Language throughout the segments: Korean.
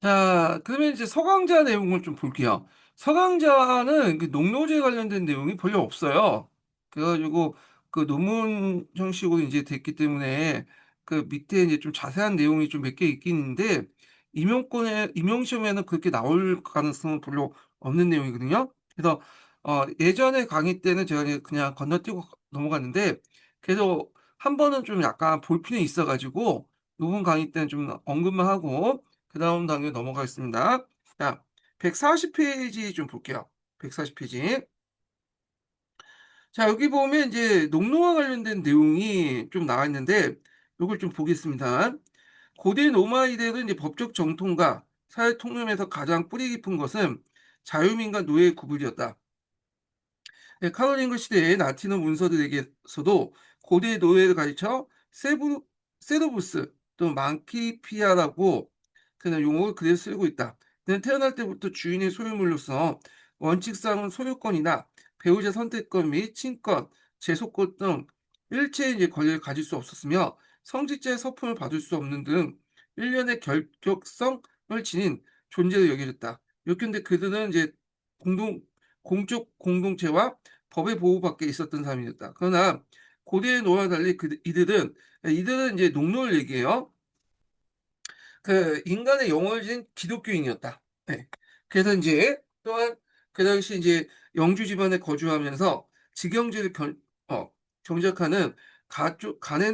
자, 그러면 이제 서강자 내용을 좀 볼게요. 서강자는 그 농노제 관련된 내용이 별로 없어요. 그래가지고 그 논문 형식으로 이제 됐기 때문에 그 밑에 이제 좀 자세한 내용이 좀 몇 개 있긴 있는데 임용 시험에는 그렇게 나올 가능성은 별로 없는 내용이거든요. 그래서 예전에 강의 때는 제가 그냥 건너뛰고 넘어갔는데 그래도 한 번은 좀 약간 볼 필요는 있어가지고 이번 강의 때는 좀 언급만 하고 그 다음 단계 넘어가겠습니다. 자, 140페이지 좀 볼게요. 140페이지. 자, 여기 보면 이제 농노와 관련된 내용이 좀 나와 있는데, 이걸 좀 보겠습니다. 고대 로마 이래로 이제 법적 정통과 사회 통념에서 가장 뿌리 깊은 것은 자유민과 노예의 구분이었다. 네, 카로링거 시대의 라틴어 문서들에게서도 고대 노예를 가르쳐 세르부스 또는 망키피아라고 그는 용어를 그대로 쓰고 있다. 그는 태어날 때부터 주인의 소유물로서 원칙상은 소유권이나 배우자 선택권 및 친권, 제소권 등 일체의 이제 권리를 가질 수 없었으며 성직자의 서품을 받을 수 없는 등 일련의 결격성을 지닌 존재로 여겨졌다. 이렇게 그들은 이제 공동 공적 공동체와 법의 보호받게 있었던 사람이었다. 그러나 고대의 노화와 달리 이들은 이제 농노를 얘기해요. 그 인간의 영혼을 지닌 기독교인이었다. 네. 그래서 이제 또한 그 당시 이제 영주 집안에 거주하면서 직영제를 정착하는 간의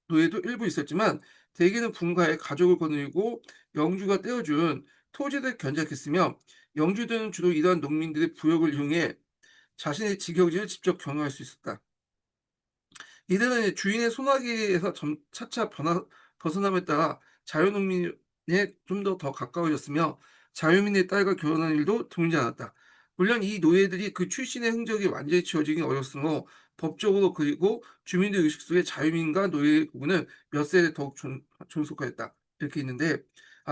노예도 일부 있었지만 대개는 분가에 가족을 거느리고 영주가 떼어준 토지를 견작했으며 영주들은 주로 이러한 농민들의 부역을 이용해 자신의 직영지를 직접 경영할 수 있었다. 이들은 주인의 소나기에서 차차 벗어남에 따라 자유농민에 좀 더 가까워졌으며 자유민의 딸과 결혼한 일도 드물지 않았다. 물론 이 노예들이 그 출신의 흔적이 완전히 지워지기 어려웠으므로 법적으로 그리고 주민들 의식 속에 자유민과 노예의 구분은 몇 세대 더욱 존속하였다. 이렇게 있는데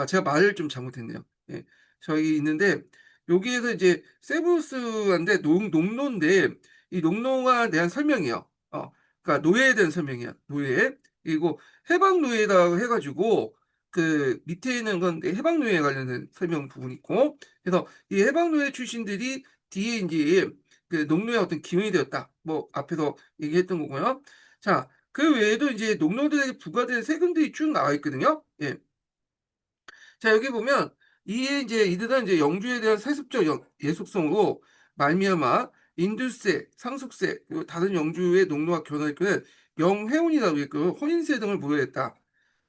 제가 말을 좀 잘못했네요. 예, 저기 있는데 여기에서 이제 세브루스한데 농노인데 이 농노에 대한 설명이요. 그러니까 노예에 대한 설명이야. 노예. 그리고 해방 노예라고 해가지고 그 밑에 있는 건 해방 노예에 관련된 설명 부분이 있고 그래서 이 해방 노예 출신들이 뒤에 이제 그 농노의 어떤 기원이 되었다. 뭐 앞에서 얘기했던 거고요. 자, 그 외에도 이제 농노들에게 부과된 세금들이 쭉 나와 있거든요. 예. 자, 여기 보면 이에 이제 이들은 이제 영주에 대한 세습적 예속성으로 말미암아 인두세, 상속세, 그리고 다른 영주의 농노와 결혼할 때는 영회혼이라고 했고 혼인세 등을 부여했다.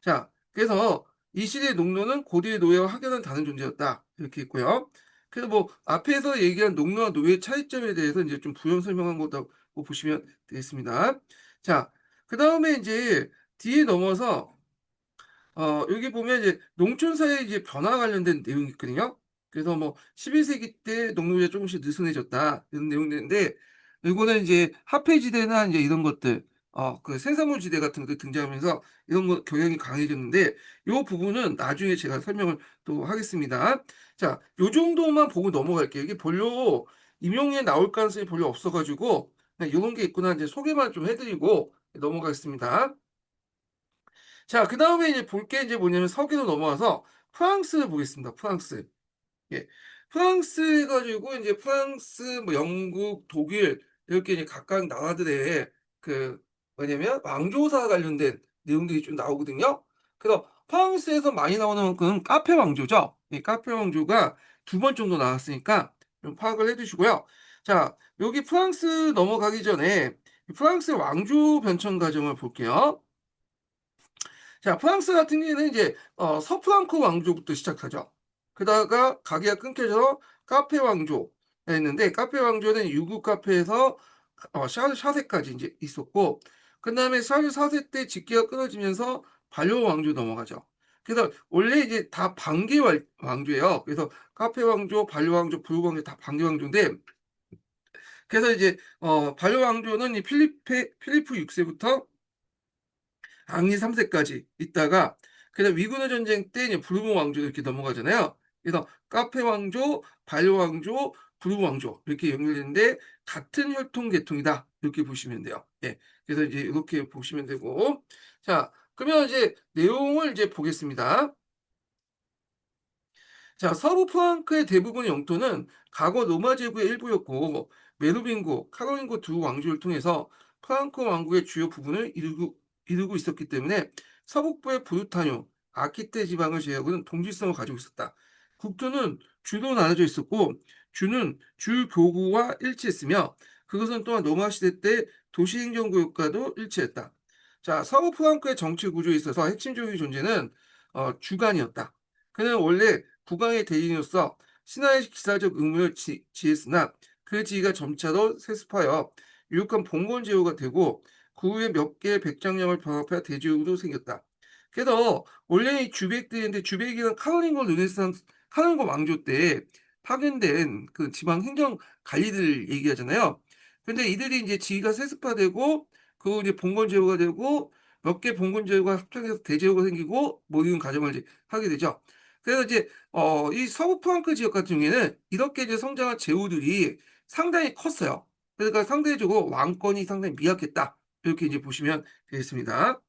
자, 그래서 이 시대의 농노는 고대의 노예와 확연한 다른 존재였다. 이렇게 있고요. 그래서 뭐 앞에서 얘기한 농노와 노예의 차이점에 대해서 이제 좀 부연 설명한 거라고 보시면 되겠습니다. 자, 그 다음에 이제 뒤에 넘어서 여기 보면 이제 농촌사회 이제 변화 관련된 내용이 있거든요. 그래서 뭐 11세기 때 농노제 조금씩 느슨해졌다 이런 내용인데 이거는 이제 화폐지대나 이제 이런 것들 그 생산물 지대 같은 것들 등장하면서 이런 거 경향이 강해졌는데 이 부분은 나중에 제가 설명을 또 하겠습니다. 자, 요 정도만 보고 넘어갈게요. 이게 별로 임용에 나올 가능성이 별로 없어가지고 그냥 이런 게 있구나 이제 소개만 좀 해드리고 넘어가겠습니다. 자, 그 다음에 이제 볼 게 이제 뭐냐면 서기로 넘어와서 프랑스를 보겠습니다. 프랑스. 예. 프랑스 가지고 이제 프랑스, 뭐 영국, 독일 이렇게 이제 각각 나라들의 그 뭐냐면 왕조사 관련된 내용들이 좀 나오거든요. 그래서 프랑스에서 많이 나오는 만큼 카페 왕조죠. 이 카페 왕조가 두 번 정도 나왔으니까 좀 파악을 해두시고요. 자, 여기 프랑스 넘어가기 전에 프랑스 왕조 변천 과정을 볼게요. 자, 프랑스 같은 경우에는 이제 서프랑크 왕조부터 시작하죠. 그다가 가게가 끊겨서 카페 왕조 했는데 카페 왕조는 유구 카페에서 샤르 4세까지 이제 있었고 그다음에 샤르 4세 때 직계가 끊어지면서 발효 왕조 넘어가죠. 그래서 원래 이제 다 반개 왕조예요. 그래서 카페 왕조, 발효 왕조, 부르 왕조 다 반개 왕조인데 그래서 이제 발효 왕조는 이 필리프 6세부터 앙리 3세까지 있다가 그다음 위구르 전쟁 때 이제 부르봉 왕조 이렇게 넘어가잖아요. 그래서 카페 왕조, 발효 왕조, 부르봉 왕조 이렇게 연결되는데 같은 혈통 계통이다 이렇게 보시면 돼요. 예. 그래서 이제 이렇게 보시면 되고 자 그러면 이제 내용을 이제 보겠습니다. 자, 서부 프랑크의 대부분의 영토는 과거 로마 제국의 일부였고, 메로빙고, 카로링고 두 왕조를 통해서 프랑크 왕국의 주요 부분을 이루고 있었기 때문에 서북부의 브루타뉴, 아키테 지방을 제외하고는 동질성을 가지고 있었다. 국토는 주로 나눠져 있었고, 주는 주 교구와 일치했으며, 그것은 또한 로마 시대 때 도시행정구역과도 일치했다. 자, 서부 프랑크의 정치 구조에 있어서 핵심적인 존재는 주간이었다. 그는 원래 국왕의 대리인으로서 신하의 기사적 의무를 지했으나 그 지위가 점차로 세습하여 유력한 봉건 제후가 되고 그 후에 몇 개의 백장령을 병합하여 대제후도 생겼다. 그래서 원래 이 주백들인데 주백이는 카롤린고 왕조 때 파견된 그 지방 행정 관리들 얘기하잖아요. 근데 이들이 이제 지위가 세습화되고 그 이제 봉건 제후가 되고 몇 개 봉건 제후가 합쳐져서 대제후가 생기고 뭐 이런 과정을 이제 하게 되죠. 그래서 이제 이 서부 프랑크 지역 같은 경우에는 이렇게 이제 성장한 제후들이 상당히 컸어요. 그러니까 상대적으로 왕권이 상당히 미약했다. 이렇게 이제 보시면 되겠습니다.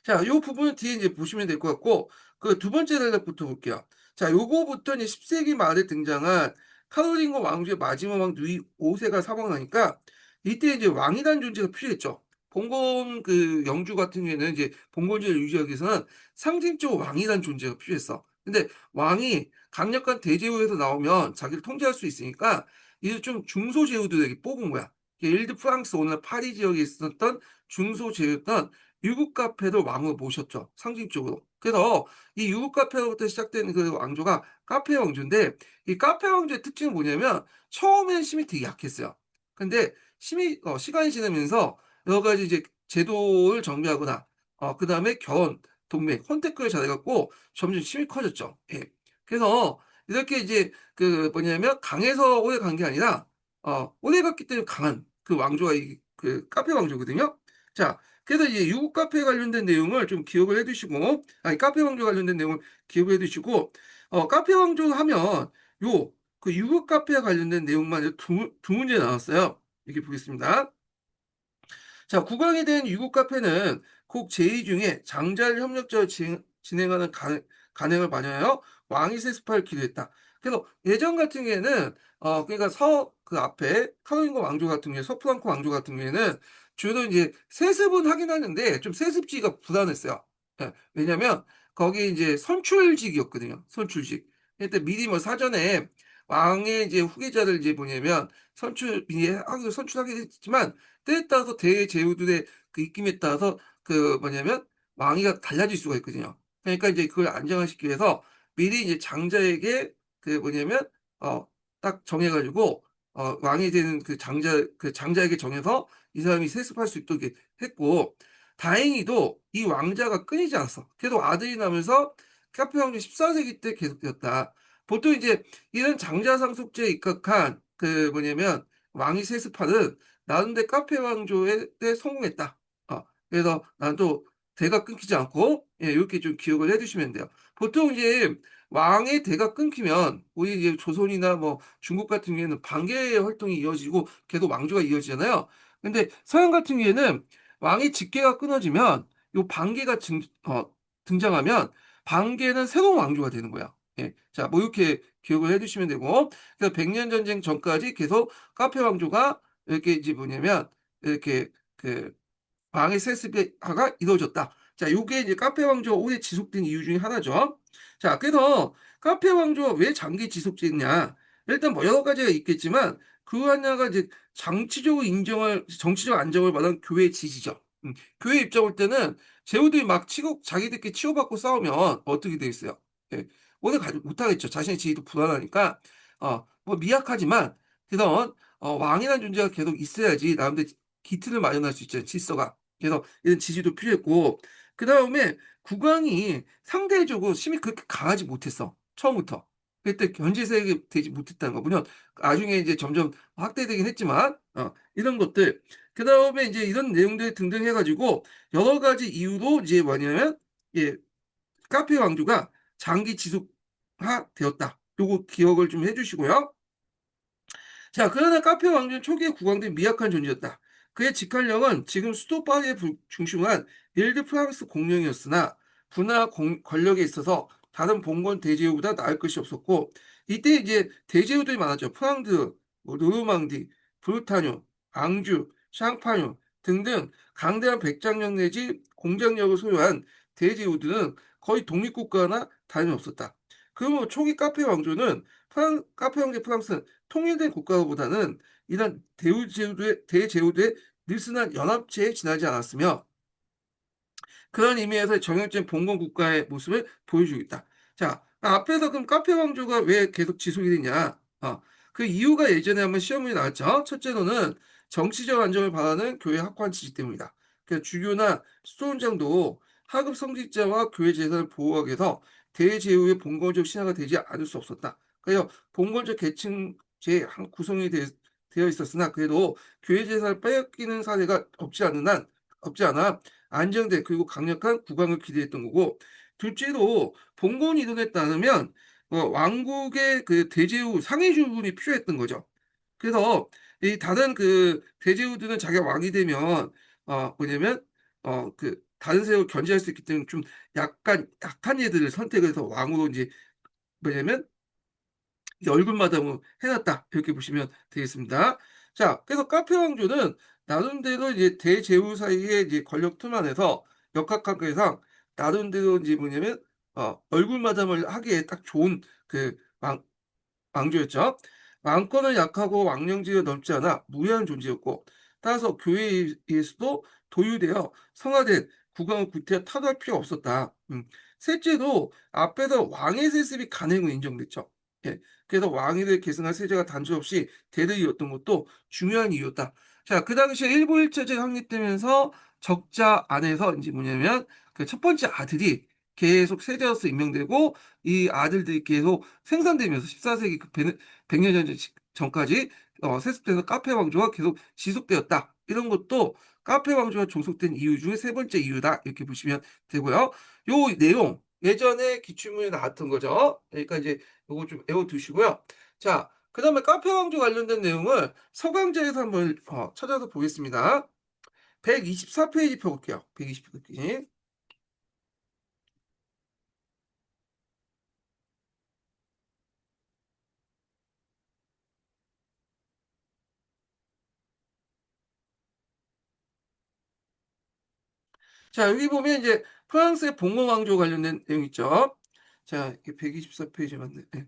자, 요 부분은 뒤에 이제 보시면 될 것 같고, 그 두 번째 단락부터 볼게요. 자, 요거부터 이제 10세기 말에 등장한 카롤린고 왕조의 마지막 왕 루이 5세가 사망하니까 이때 이제 왕이라는 존재가 필요했죠. 봉건 그 영주 같은 경우에는 이제 봉건제를 유지하기 위해서는 상징적으로 왕이라는 존재가 필요했어. 근데 왕이 강력한 대제후에서 나오면 자기를 통제할 수 있으니까 이제 좀 중소제후들에게 뽑은 거야. 일드 프랑스 오늘 파리 지역에 있었던 중소제후였던 유국 카페도 왕으로 모셨죠. 상징적으로. 그래서 이 유국 카페로부터 시작된 그 왕조가 카페 왕조인데 이 카페 왕조의 특징은 뭐냐면 처음에는 힘이 되게 약했어요. 근데 시간이 지나면서 여러 가지 이제 제도를 정비하거나 그다음에 결혼, 동맹, 컨택트를 잘해갖고 점점 힘이 커졌죠. 예. 그래서 이렇게 이제 그 뭐냐면 강해서 오래 간 게 아니라 오래 갔기 때문에 강한 그 왕조가 그 카페 왕조거든요. 자, 그래서 이제 유국 카페에 관련된 내용을 좀 기억을 해두시고, 아니, 카페 왕조 관련된 내용을 기억을 해두시고, 카페 왕조 하면 그 유국 카페에 관련된 내용만 두 문제 나왔어요. 이렇게 보겠습니다. 자, 국왕에 대한 유국 카페는 곡 제2 중에 장자를 협력자로 진행하는 간행을 반영하여 왕위 세습화를 기도했다. 그래서 예전 같은 경우에는 그러니까 그 앞에 카로lin고 왕조 같은 경우에 서프랑크 왕조 같은 경우에는 주로 이제 세습은 하긴 하는데 좀 세습지가 불안했어요. 예, 왜냐면 거기 이제 선출직이었거든요. 선출직. 그때 미리 뭐 사전에 왕의 이제 후계자를 이제 뭐냐면 선출하게 됐지만 때에 따라서 대제후들의 그 입김에 따라서 그 뭐냐면 왕위가 달라질 수가 있거든요. 그러니까 이제 그걸 안정화시키기 위해서 미리 이제 장자에게 그 뭐냐면 딱 정해가지고 왕이 되는 그 장자에게 정해서 이 사람이 세습할 수 있도록 이렇게 했고 다행히도 이 왕자가 끊이지 않았어. 계속 아들이 나면서 카페 왕조 14세기 때 계속되었다. 보통 이제 이런 장자 상속제에 입각한 그 뭐냐면 왕위 세습하는 나름대 카페 왕조에 때 성공했다. 그래서 난 또 대가 끊기지 않고 예, 이렇게 좀 기억을 해두시면 돼요. 보통 이제 왕의 대가 끊기면 우리 이제 조선이나 뭐 중국 같은 경우에는 반개 활동이 이어지고 계속 왕조가 이어지잖아요. 근데 서양 같은 경우에는 왕의 직계가 끊어지면 요 반개가 등장하면 반개는 새로운 왕조가 되는 거야. 예. 자, 뭐 이렇게 기억을 해두시면 되고, 그래서 백년 전쟁 전까지 계속 카페 왕조가 이렇게 이제 뭐냐면 이렇게 그 왕의 세습화가 이루어졌다. 자, 요게 이제 카페 왕조가 오래 지속된 이유 중에 하나죠. 자, 그래서 카페 왕조가 왜 장기 지속됐냐? 일단 뭐 여러 가지가 있겠지만 그 하나가 이제 정치적 안정을 받은 교회 지지죠. 교회 입장 올 때는 제후들이 막 자기들끼리 치고받고 싸우면 어떻게 되겠어요? 예, 오래 가지 못하겠죠. 자신의 지위도 불안하니까 뭐 미약하지만 그런 왕이라는 존재가 계속 있어야지 나름대로 기틀을 마련할 수 있죠. 질서가. 그래서 이런 지지도 필요했고 그다음에 국왕이 상대적으로 힘이 그렇게 강하지 못했어. 처음부터. 그때 견제색이 되지 못했다는 거. 물론 나중에 이제 점점 확대되긴 했지만 이런 것들 그다음에 이제 이런 내용들 등등 해가지고 여러 가지 이유로 이제 뭐냐면 예, 카페 왕조가 장기 지속화 되었다. 요거 기억을 좀 해주시고요. 자, 그러나 카페 왕조는 초기에 국왕된 미약한 존재였다. 그의 직할령은 지금 수도 파리에 중심한 일드 프랑스 공령이었으나 군화 권력에 있어서 다른 봉건 대제후보다 나을 것이 없었고 이때 이제 대제후들이 많았죠. 프랑드, 뭐 노르망디, 브르타뉴, 앙주, 샹파뉴 등등 강대한 백장력 내지 공장력을 소유한 대제후들은 거의 독립국가나 다름없었다. 그러면 초기 카페 왕조는 카페 왕제 프랑스는 통일된 국가보다는 이런 대제후들의 느슨한 연합체에 지나지 않았으며 그런 의미에서 정형적인 봉건 국가의 모습을 보여주고 있다. 자, 앞에서 그럼 카페 왕조가 왜 계속 지속이 되냐? 그 이유가 예전에 한번 시험에 나왔죠. 첫째로는 정치적 안정을 바라는 교회 학관 지지 때문이다. 그 주교나 수도원장도 하급 성직자와 교회 재산을 보호하기 위해서 대제후의 봉건적 신화가 되지 않을 수 없었다. 그래서 봉건적 계층제의 한 구성이 되어 있었으나 그래도 교회 재산을 빼앗기는 사례가 없지 않아 안정된 그리고 강력한 국왕을 기대했던 거고 둘째로 봉건 이동에 따르면 왕국의 그 대제후 상위주군이 필요했던 거죠. 그래서 이 다른 그 대제후들은 자기가 왕이 되면 뭐냐면 그 다른 세력을 견제할 수 있기 때문에 좀 약간 약한 얘들을 선택해서 왕으로 이제 뭐냐면 이 얼굴마담을 해놨다 이렇게 보시면 되겠습니다. 자, 그래서 카페 왕조는 나름대로 이제 대제후 사이에 이제 권력 틈 안에서 역학관계상 나름대로 이제 뭐냐면 얼굴마담을 하기에 딱 좋은 그 왕조였죠. 왕권은 약하고 왕령지가 넘지 않아 무해한 존재였고 따라서 교회에서도 도유되어 성화된 국왕을 구태여 타도할 필요가 없었다. 셋째도 앞에서 왕의 세습이 간행으로 인정됐죠. 예. 그래서 왕위를 계승할 세자가 단수 없이 대를 이었던 것도 중요한 이유였다. 자, 그 당시에 일부일체제가 확립되면서 적자 안에서 이제 뭐냐면 그 첫 번째 아들이 계속 세자로서 임명되고 이 아들들이 계속 생산되면서 14세기 그 100년 전까지 세습돼서 카페 왕조가 계속 지속되었다. 이런 것도 카페 왕조가 종속된 이유 중에 세 번째 이유다. 이렇게 보시면 되고요. 요 내용 예전에 기출문에 나왔던 거죠. 그러니까 이제 요거 좀 외워두시고요. 자, 그 다음에 카페 왕조 관련된 내용을 서강제에서 한번 찾아서 보겠습니다. 124페이지 펴볼게요. 124페이지. 자, 여기 보면 이제 프랑스의 봉건 왕조 관련된 내용 있죠. 자, 이게 124페이지 맞네. 네.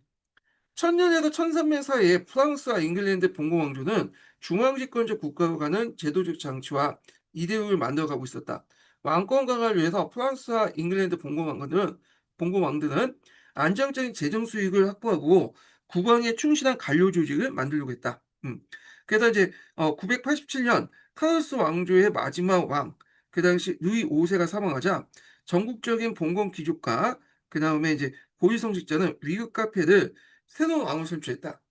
천년에서 1300 사이에 프랑스와 잉글랜드 봉건 왕조는 중앙집권적 국가로 가는 제도적 장치와 이데올을 만들어가고 있었다. 왕권 강화를 위해서 프랑스와 잉글랜드 봉건 왕들은 안정적인 재정 수익을 확보하고 국왕에 충실한 관료 조직을 만들려고 했다. 그래서 이제 987년 카르스 왕조의 마지막 왕, 그 당시 루이 5세가 사망하자 전국적인 봉건 귀족과 그 다음에 이제 고위성직자는 위급 카페를 새로운 왕을 선출했다.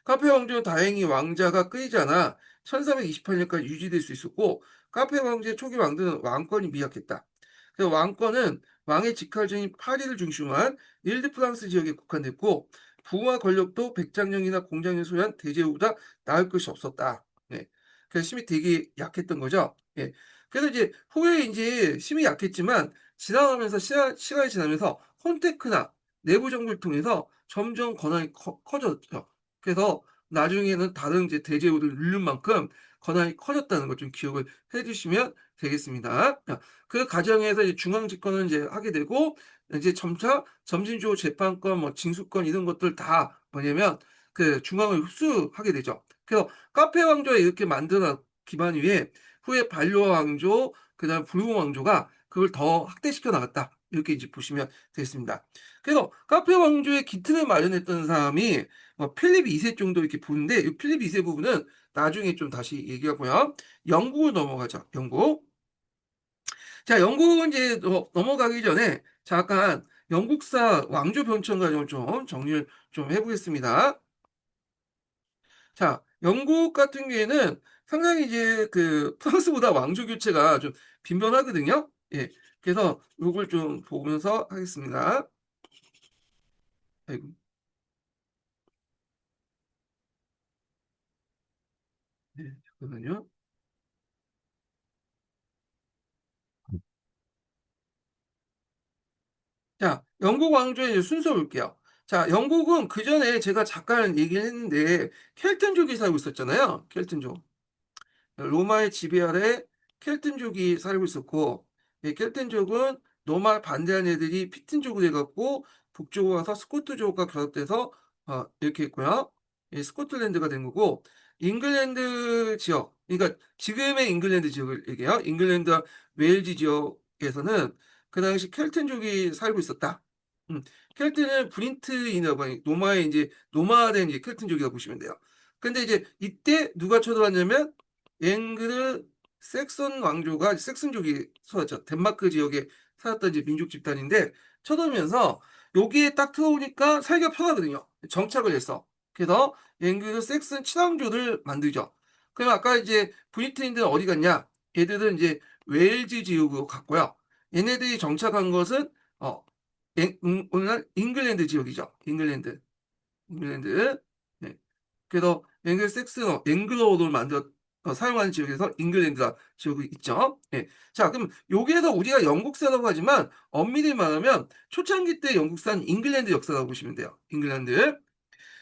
카페 왕조는 다행히 왕자가 끊이지 않아 1328년까지 유지될 수 있었고 카페 왕조의 초기 왕들은 왕권이 미약했다. 그래서 왕권은 왕의 직할제인 파리를 중심으로 한 일드 프랑스 지역에 국한됐고 부와 권력도 백장령이나 공장을 소유한 대제후보다 나을 것이 없었다. 네. 그래서 힘이 되게 약했던 거죠. 예. 그래서 이제 후에 이제 힘이 약했지만 지나가면서 시간이 지나면서 혼테크나 내부 정부를 통해서 점점 권한이 커졌죠. 그래서 나중에는 다른 이제 대제후를 누른 만큼 권한이 커졌다는 걸 좀 기억을 해주시면 되겠습니다. 자, 그 과정에서 이제 중앙 집권을 이제 하게 되고 이제 점차 점진주호 재판권, 뭐 징수권 이런 것들 다 뭐냐면 그 중앙을 흡수하게 되죠. 그래서 카페 왕조가 이렇게 만들어 기반 위에 후에 반려 왕조, 그다음 불공 왕조가 그걸 더 확대시켜 나갔다. 이렇게 이제 보시면 되겠습니다. 그래서 카페 왕조의 기틀을 마련했던 사람이 필립 2세 정도 이렇게 보는데 이 필립 2세 부분은 나중에 좀 다시 얘기하고요. 영국을 넘어가죠. 영국. 자, 영국은 이제 넘어가기 전에 잠깐 영국사 왕조 변천 과정을 좀 정리를 좀 해보겠습니다. 자, 영국 같은 경우에는 상당히 이제 그 프랑스보다 왕조 교체가 좀 빈번하거든요. 예. 그래서 요걸 좀 보면서 하겠습니다. 아이고, 네, 잠깐만요. 자, 영국 왕조의 이제 순서 볼게요. 자, 영국은 그전에 제가 잠깐 얘기를 했는데 켈튼족이 살고 있었잖아요. 켈튼족. 로마의 지배 아래 켈튼족이 살고 있었고, 이 켈튼족은 로마 반대한 애들이 피튼족이 돼갖고 북쪽으로 와서 스코트족과 결합돼서 이렇게 있고요. 이 스코틀랜드가 된 거고, 잉글랜드 지역, 그러니까 지금의 잉글랜드 지역을 얘기해요. 잉글랜드와 웨일즈 지역에서는 그 당시 켈튼족이 살고 있었다. 음, 켈튼은 브린트인이라고 하니 로마의 이제 노마된 이제 켈튼족이라고 보시면 돼요. 근데 이제 이때 누가 쳐들어왔냐면 앵그르 섹슨 왕조가 섹슨족이 살았죠. 덴마크 지역에 살았던 이제 민족 집단인데 쳐들면서 여기에 딱 들어오니까 살기가 편하거든요. 정착을 했어. 그래서 앵그르 섹슨 친왕조를 만들죠. 그럼 아까 이제 브리트인들은 어디 갔냐? 얘들은 이제 웨일즈 지역으로 갔고요. 얘네들이 정착한 것은 오늘날 잉글랜드 지역이죠. 잉글랜드. 네. 그래서 앵글색스너, 앵글로를 만들어 사용하는 지역에서 잉글랜드가 지역이 있죠. 예. 자, 그럼 여기에서 우리가 영국사라고 하지만 엄밀히 말하면 초창기 때 영국사는 잉글랜드 역사라고 보시면 돼요. 잉글랜드.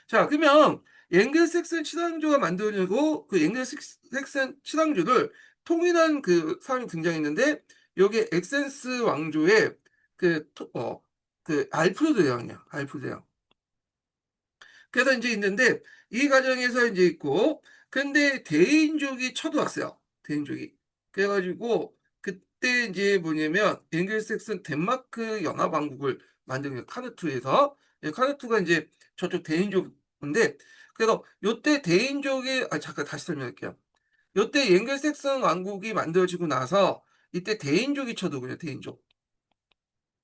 자, 그러면 앵글색슨 치랑조가 만들어지고 그 앵글색슨 치랑조를 통일한 그 사람이 등장했는데 여기에 엑센스 왕조의 그 알프레드 대왕이야. 알프레드 대왕. 그래서 이제 있는데 이 과정에서 이제 있고 근데 대인족이 쳐들어왔어요. 대인족이. 그래가지고 그때 이제 뭐냐면 앵글색슨 덴마크 연합왕국을 만든 거예요. 카누투에서. 카누투가 이제 저쪽 대인족인데 그래서 요때 대인족이 잠깐 다시 설명할게요. 요때 앵글색슨 왕국이 만들어지고 나서 이때 대인족이 쳐들어오거든요.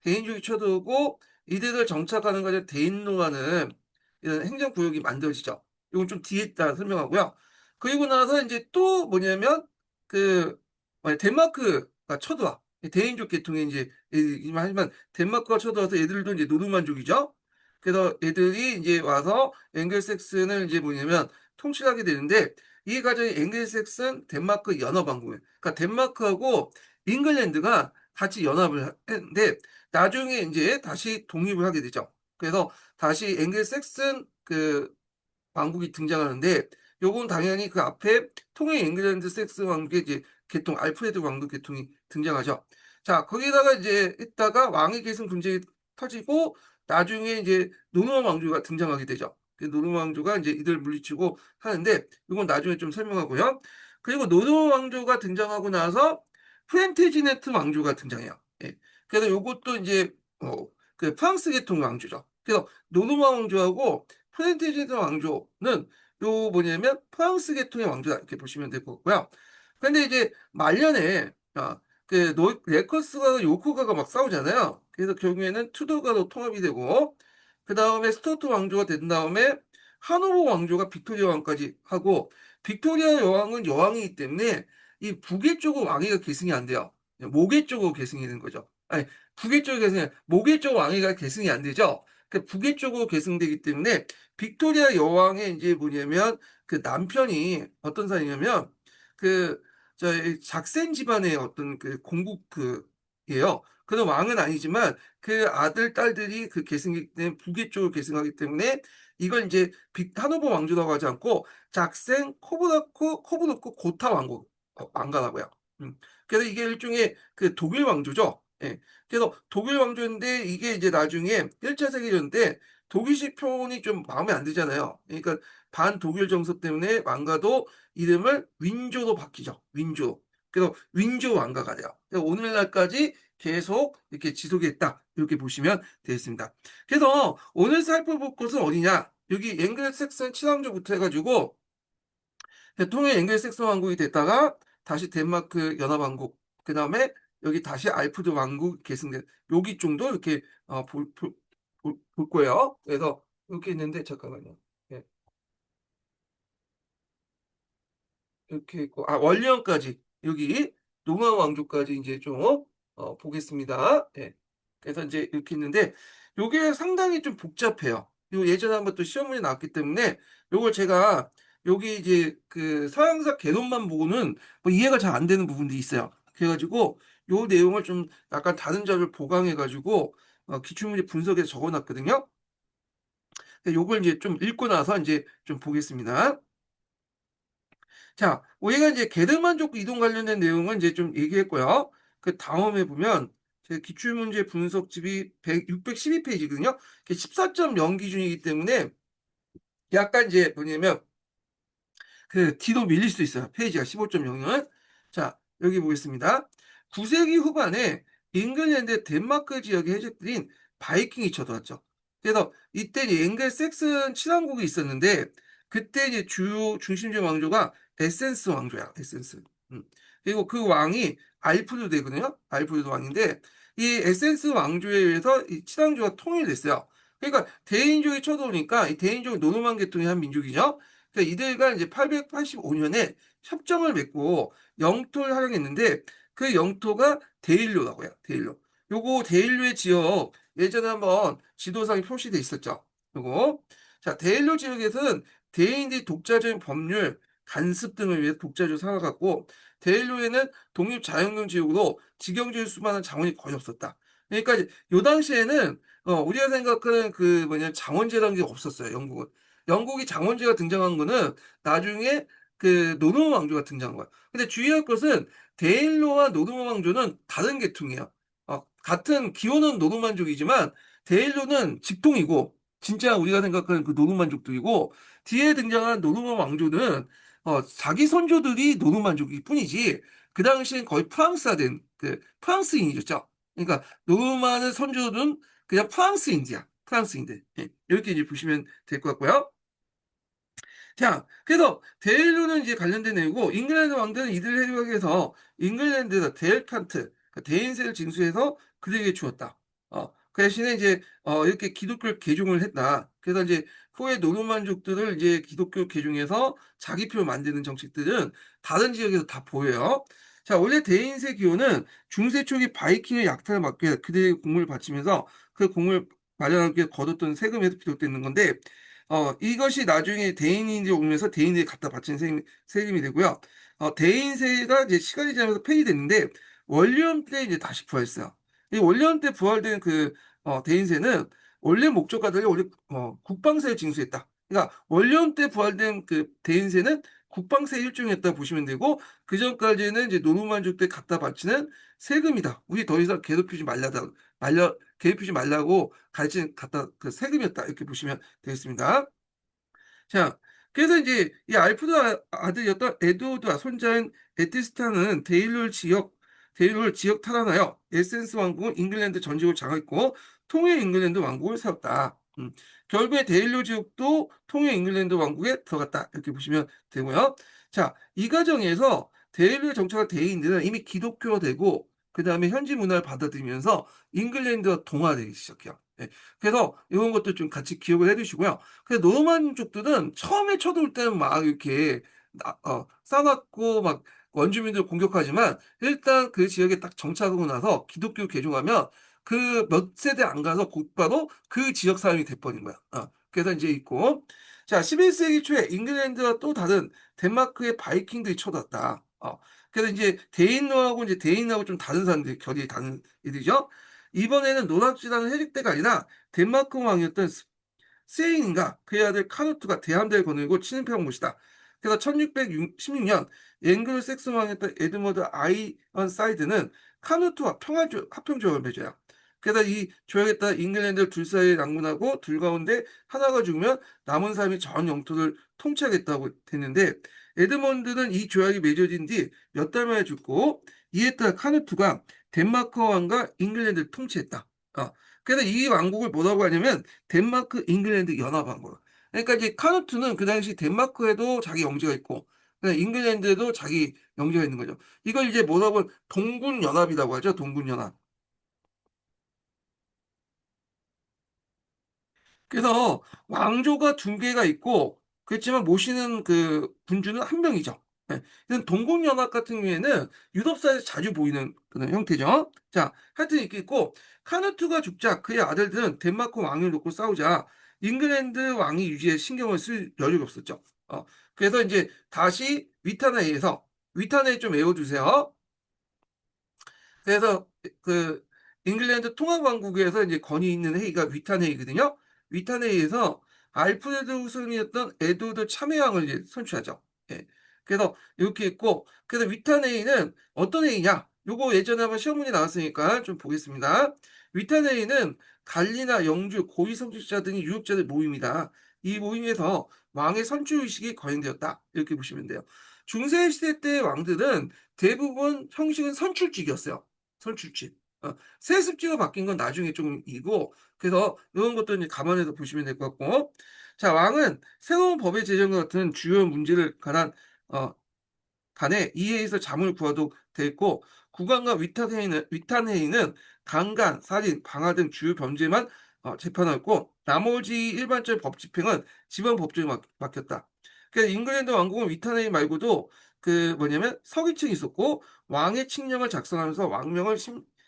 대인족이 쳐들어오고 이들을 정착하는 것을 대인로라는 이런 행정구역이 만들어지죠. 이건 좀 뒤에 있다 설명하고요. 그리고 나서 이제 또 뭐냐면 그 덴마크가 쳐들어와. 대인족 계통의 이제 하지만 덴마크가 쳐들어와서 얘들도 이제 노르만족이죠. 그래서 얘들이 이제 와서 앵글색슨을 이제 뭐냐면 통치하게 되는데 이 과정이 앵글색슨 덴마크 연합왕국이에요. 그러니까 덴마크하고 잉글랜드가 같이 연합을 했는데 나중에 이제 다시 독립을 하게 되죠. 그래서 다시 앵글색슨 그 왕국이 등장하는데 요건 당연히 그 앞에 통일 잉글랜드 섹스 왕국의 이제 계통 알프레드 왕국 계통이 등장하죠. 자, 거기다가 이제 있다가 왕위 계승 분쟁이 터지고 나중에 이제 노르만 왕조가 등장하게 되죠. 그 노르만 왕조가 이제 이들 물리치고 하는데 이건 나중에 좀 설명하고요. 그리고 노르만 왕조가 등장하고 나서 플랜테지네트 왕조가 등장해요. 예. 그래서 요것도 이제 그 프랑스 계통 왕조죠. 그래서 노르만 왕조하고 플랜테지네트 왕조는 요 뭐냐면 프랑스 계통의 왕조다 이렇게 보시면 될 것 같고요. 근데 이제 말년에 그 레커스가 요코가가 막 싸우잖아요. 그래서 결국에는 투도가로 통합이 되고 그 다음에 스투어트 왕조가 된 다음에 하노버 왕조가 빅토리아 왕까지 하고 빅토리아 여왕은 여왕이기 때문에 이 북의 쪽은 왕위가 계승이 안 돼요. 모계 쪽으로 계승이 되는 거죠. 아니 북의 쪽으로 계승이 모계 쪽 왕위가 계승이 안 되죠. 그 북의 쪽으로 계승되기 때문에 빅토리아 여왕의 이제 뭐냐면 그 남편이 어떤 사람이냐면 그 저 작센 집안의 어떤 그 공국 그예요. 그런 왕은 아니지만 그 아들 딸들이 그 계승이 된 북의 쪽을 계승하기 때문에 이걸 이제 하노버 왕조라고 하지 않고 작센 코브노코 고타 왕국 왕가라고요. 음. 그래서 이게 일종의 그 독일 왕조죠. 예. 그래서 독일 왕조인데 이게 이제 나중에 1차 세계대전 때 독일식 표현이 좀 마음에 안 들잖아요. 그러니까 반독일 정서 때문에 왕가도 이름을 윈조로 바뀌죠. 윈조. 그래서 윈조 왕가가 돼요. 그래서 오늘날까지 계속 이렇게 지속했다. 이렇게 보시면 되겠습니다. 그래서 오늘 살펴볼 곳은 어디냐? 여기 앵글색슨 친왕조부터 해가지고 대통령 앵글색슨 왕국이 됐다가 다시 덴마크 연합왕국, 그 다음에 여기 다시 알프드 왕국 계승된 여기 정도 이렇게 볼 거예요. 그래서 이렇게 있는데 잠깐만요. 예, 이렇게 있고 원령까지 여기 노무현 왕조까지 이제 좀 보겠습니다. 예. 그래서 이제 이렇게 있는데 요게 상당히 좀 복잡해요. 요 예전에 한번 또 시험 문제 나왔기 때문에 요걸 제가 여기 이제 그 서양사 개론만 보고는 뭐 이해가 잘 안 되는 부분들이 있어요. 그래가지고 요 내용을 좀 약간 다른 자료를 보강해가지고 기출문제 분석에서 적어놨거든요. 요걸 이제 좀 읽고 나서 이제 좀 보겠습니다. 자, 우리가 이제 계층만족 이동 관련된 내용은 이제 좀 얘기했고요. 그 다음에 보면 제 기출문제 분석집이 612페이지거든요. 14.0 기준이기 때문에 약간 이제 뭐냐면 그 뒤로 밀릴 수도 있어요. 페이지가 15.0은. 자, 여기 보겠습니다. 9세기 후반에 잉글랜드 덴마크 지역의 해적들인 바이킹이 쳐들어왔죠. 그래서 이때 이제 앵글색슨 친왕국이 있었는데 그때 이제 주요 중심적 왕조가 에센스 왕조야. 에센스. 음. 그리고 그 왕이 알프르 되거든요. 알프르드 왕인데 이 에센스 왕조에 의해서 이 친왕조가 통일됐어요. 그러니까 대인족이 쳐들어오니까 이 대인족이 노르만 계통의 한 민족이죠. 그러니까 이들과 이제 885년에 협정을 맺고 영토를 활용했는데 그 영토가 데일료라고 해요. 데일료. 요거 데일료의 지역 예전에 한번 지도상에 표시돼 있었죠. 요거. 자, 데일료 지역에서는 대인들이 독자적인 법률, 간섭 등을 위해 독자적으로 살아갔고 데일료에는 독립 자연경 지역으로 직영지을 수많은 자원이 거의 없었다. 그러니까 이제 요 당시에는 우리가 생각하는 그 뭐냐 장원제라는 게 없었어요. 영국은. 영국이 장원제가 등장한 거는 나중에 그 노르만 왕조가 등장한 거야. 근데 주의할 것은 데일로와 노르만 왕조는 다른 계통이에요. 같은 기호는 노르만족이지만 데일로는 직통이고 진짜 우리가 생각하는 그 노르만족들이고 뒤에 등장한 노르만 왕조는 자기 선조들이 노르만족일 뿐이지 그 당시엔 거의 프랑스화된 그 프랑스인이었죠. 그러니까 노르만의 선조는 그냥 프랑스인이야. 프랑스인들. 예, 이렇게 이제 보시면 될 것 같고요. 자, 그래서 데일로는 이제 관련된 내용이고 잉글랜드 왕들은 이들을 해류하기 위해서 잉글랜드에서 데일칸트, 그러니까 대인세를 징수해서 그들에게 주었다. 그 대신에 이제 이렇게 기독교를 개종을 했다. 그래서 이제 후에 노르만족들을 이제 기독교 개종해서 자기 표를 만드는 정책들은 다른 지역에서 다 보여요. 자, 원래 대인세 기호는 중세 초기 바이킹의 약탈을 막기 위해 그들의 공을 바치면서 그 공을 마련하기 위해 거뒀던 세금에서 비롯되는 건데 이것이 나중에 대인이 오면서 대인들이 갖다 바치는 세금이 되고요. 대인세가 이제 시간이 지나면서 폐지됐는데 원리원 때 이제 다시 부활했어요. 이 원리원 때 부활된 그 대인세는 원래 목적과 달리 원래 국방세를 징수했다. 그러니까 원리원 때 부활된 그 대인세는 국방세 일종이었다 보시면 되고 그 전까지는 이제 노르만족 때 갖다 바치는 세금이다. 우리 더 이상 괴롭히지 괴롭히지 말라고 가르친 갖다 그 세금이었다 이렇게 보시면 되겠습니다. 자, 그래서 이제 이 알프드 아들이었던 에드워드와 손자인 에티스타는 데일롤 지역 탈환하여 에센스 왕국은 잉글랜드 전직을 장악했고 통일 잉글랜드 왕국을 세웠다. 결국에 데일롤 지역도 통일 잉글랜드 왕국에 들어갔다. 이렇게 보시면 되고요. 자, 이 과정에서 데일롤 정착한 대인들은 이미 기독교되고 그 다음에 현지 문화를 받아들이면서 잉글랜드와 동화되기 시작해요. 예. 그래서 이런 것도 좀 같이 기억을 해두시고요. 근데 노르만족들은 처음에 쳐들어올 때는 막 이렇게 싸놨고 막 원주민들 공격하지만 일단 그 지역에 딱 정착하고 나서 기독교 개종하면 그 몇 세대 안 가서 곧바로 그 지역 사람이 돼버린 거야. 그래서 이제 있고 자 11세기 초에 잉글랜드와 또 다른 덴마크의 바이킹들이 쳐들었다. 그래서 이제 대인노하고 좀 다른 사람들이 결이 다른 일이죠. 이번에는 노락지라는 해적대가 아니라 덴마크 왕이었던 스웨인과 그의 아들 카누트가 대함대를 거느리고 침입해온 곳이다. 그래서 1616년 앵글로색슨 왕이었던 에드머드 아이언사이드는 카누트와 합평조약을 맺어요. 그래서 이 조약에 따라 잉글랜드를 둘 사이에 낭문하고 둘 가운데 하나가 죽으면 남은 사람이 전 영토를 통치하겠다고 됐는데 에드먼드는 이 조약이 맺어진 뒤 몇 달 만에 죽고 이에 따라 카누트가 덴마크 왕과 잉글랜드를 통치했다. 그래서 이 왕국을 뭐라고 하냐면 덴마크 잉글랜드 연합왕국. 그러니까 이제 카누트는 그 당시 덴마크에도 자기 영지가 있고 잉글랜드에도 자기 영지가 있는 거죠. 이걸 이제 뭐라고 하면 동군 연합이라고 하죠. 동군 연합. 그래서 왕조가 두 개가 있고 그렇지만 모시는 그 군주는 한 명이죠. 네. 이런 동국연합 같은 경우에는 유럽사에서 자주 보이는 그런 형태죠. 자, 하여튼 이렇게 있고 카누트가 죽자 그의 아들들은 덴마크 왕을 놓고 싸우자 잉글랜드 왕이 유지에 신경을 쓸 여유가 없었죠. 그래서 이제 다시 위탄에 좀 외워두세요. 그래서 그 잉글랜드 통합왕국에서 이제 건의 있는 회의가 위탄 회의거든요. 위탄 회의에서 알프레드 후손이었던 에드워드 참여왕을 이제 선출하죠. 예. 그래서 이렇게 있고, 그래서 위탄 회의는 어떤 회의냐? 요거 예전에 한번 시험 문제 나왔으니까 좀 보겠습니다. 위탄 회의는 갈리나 영주, 고위 성직자 등의 유력자들 모임이다. 이 모임에서 왕의 선출 의식이 거행되었다. 이렇게 보시면 돼요. 중세 시대 때 왕들은 대부분 형식은 선출직이었어요. 선출직. 세습지로 바뀐 건 나중에 좀 이고, 그래서 이런 것도 이제 감안해서 보시면 될 것 같고, 자, 왕은 새로운 법의 제정과 같은 주요 문제를 어, 간에 이해해서 자문을 구하도 됐고, 국왕과 위탄회의는 강간, 살인, 방화 등 주요 범죄만 재판하였고, 나머지 일반적 법 집행은 지방 법정에 맡겼다. 그래서 잉글랜드 왕국은 위탄회의 말고도 그 뭐냐면 서기층이 있었고, 왕의 칙령을 작성하면서 왕명을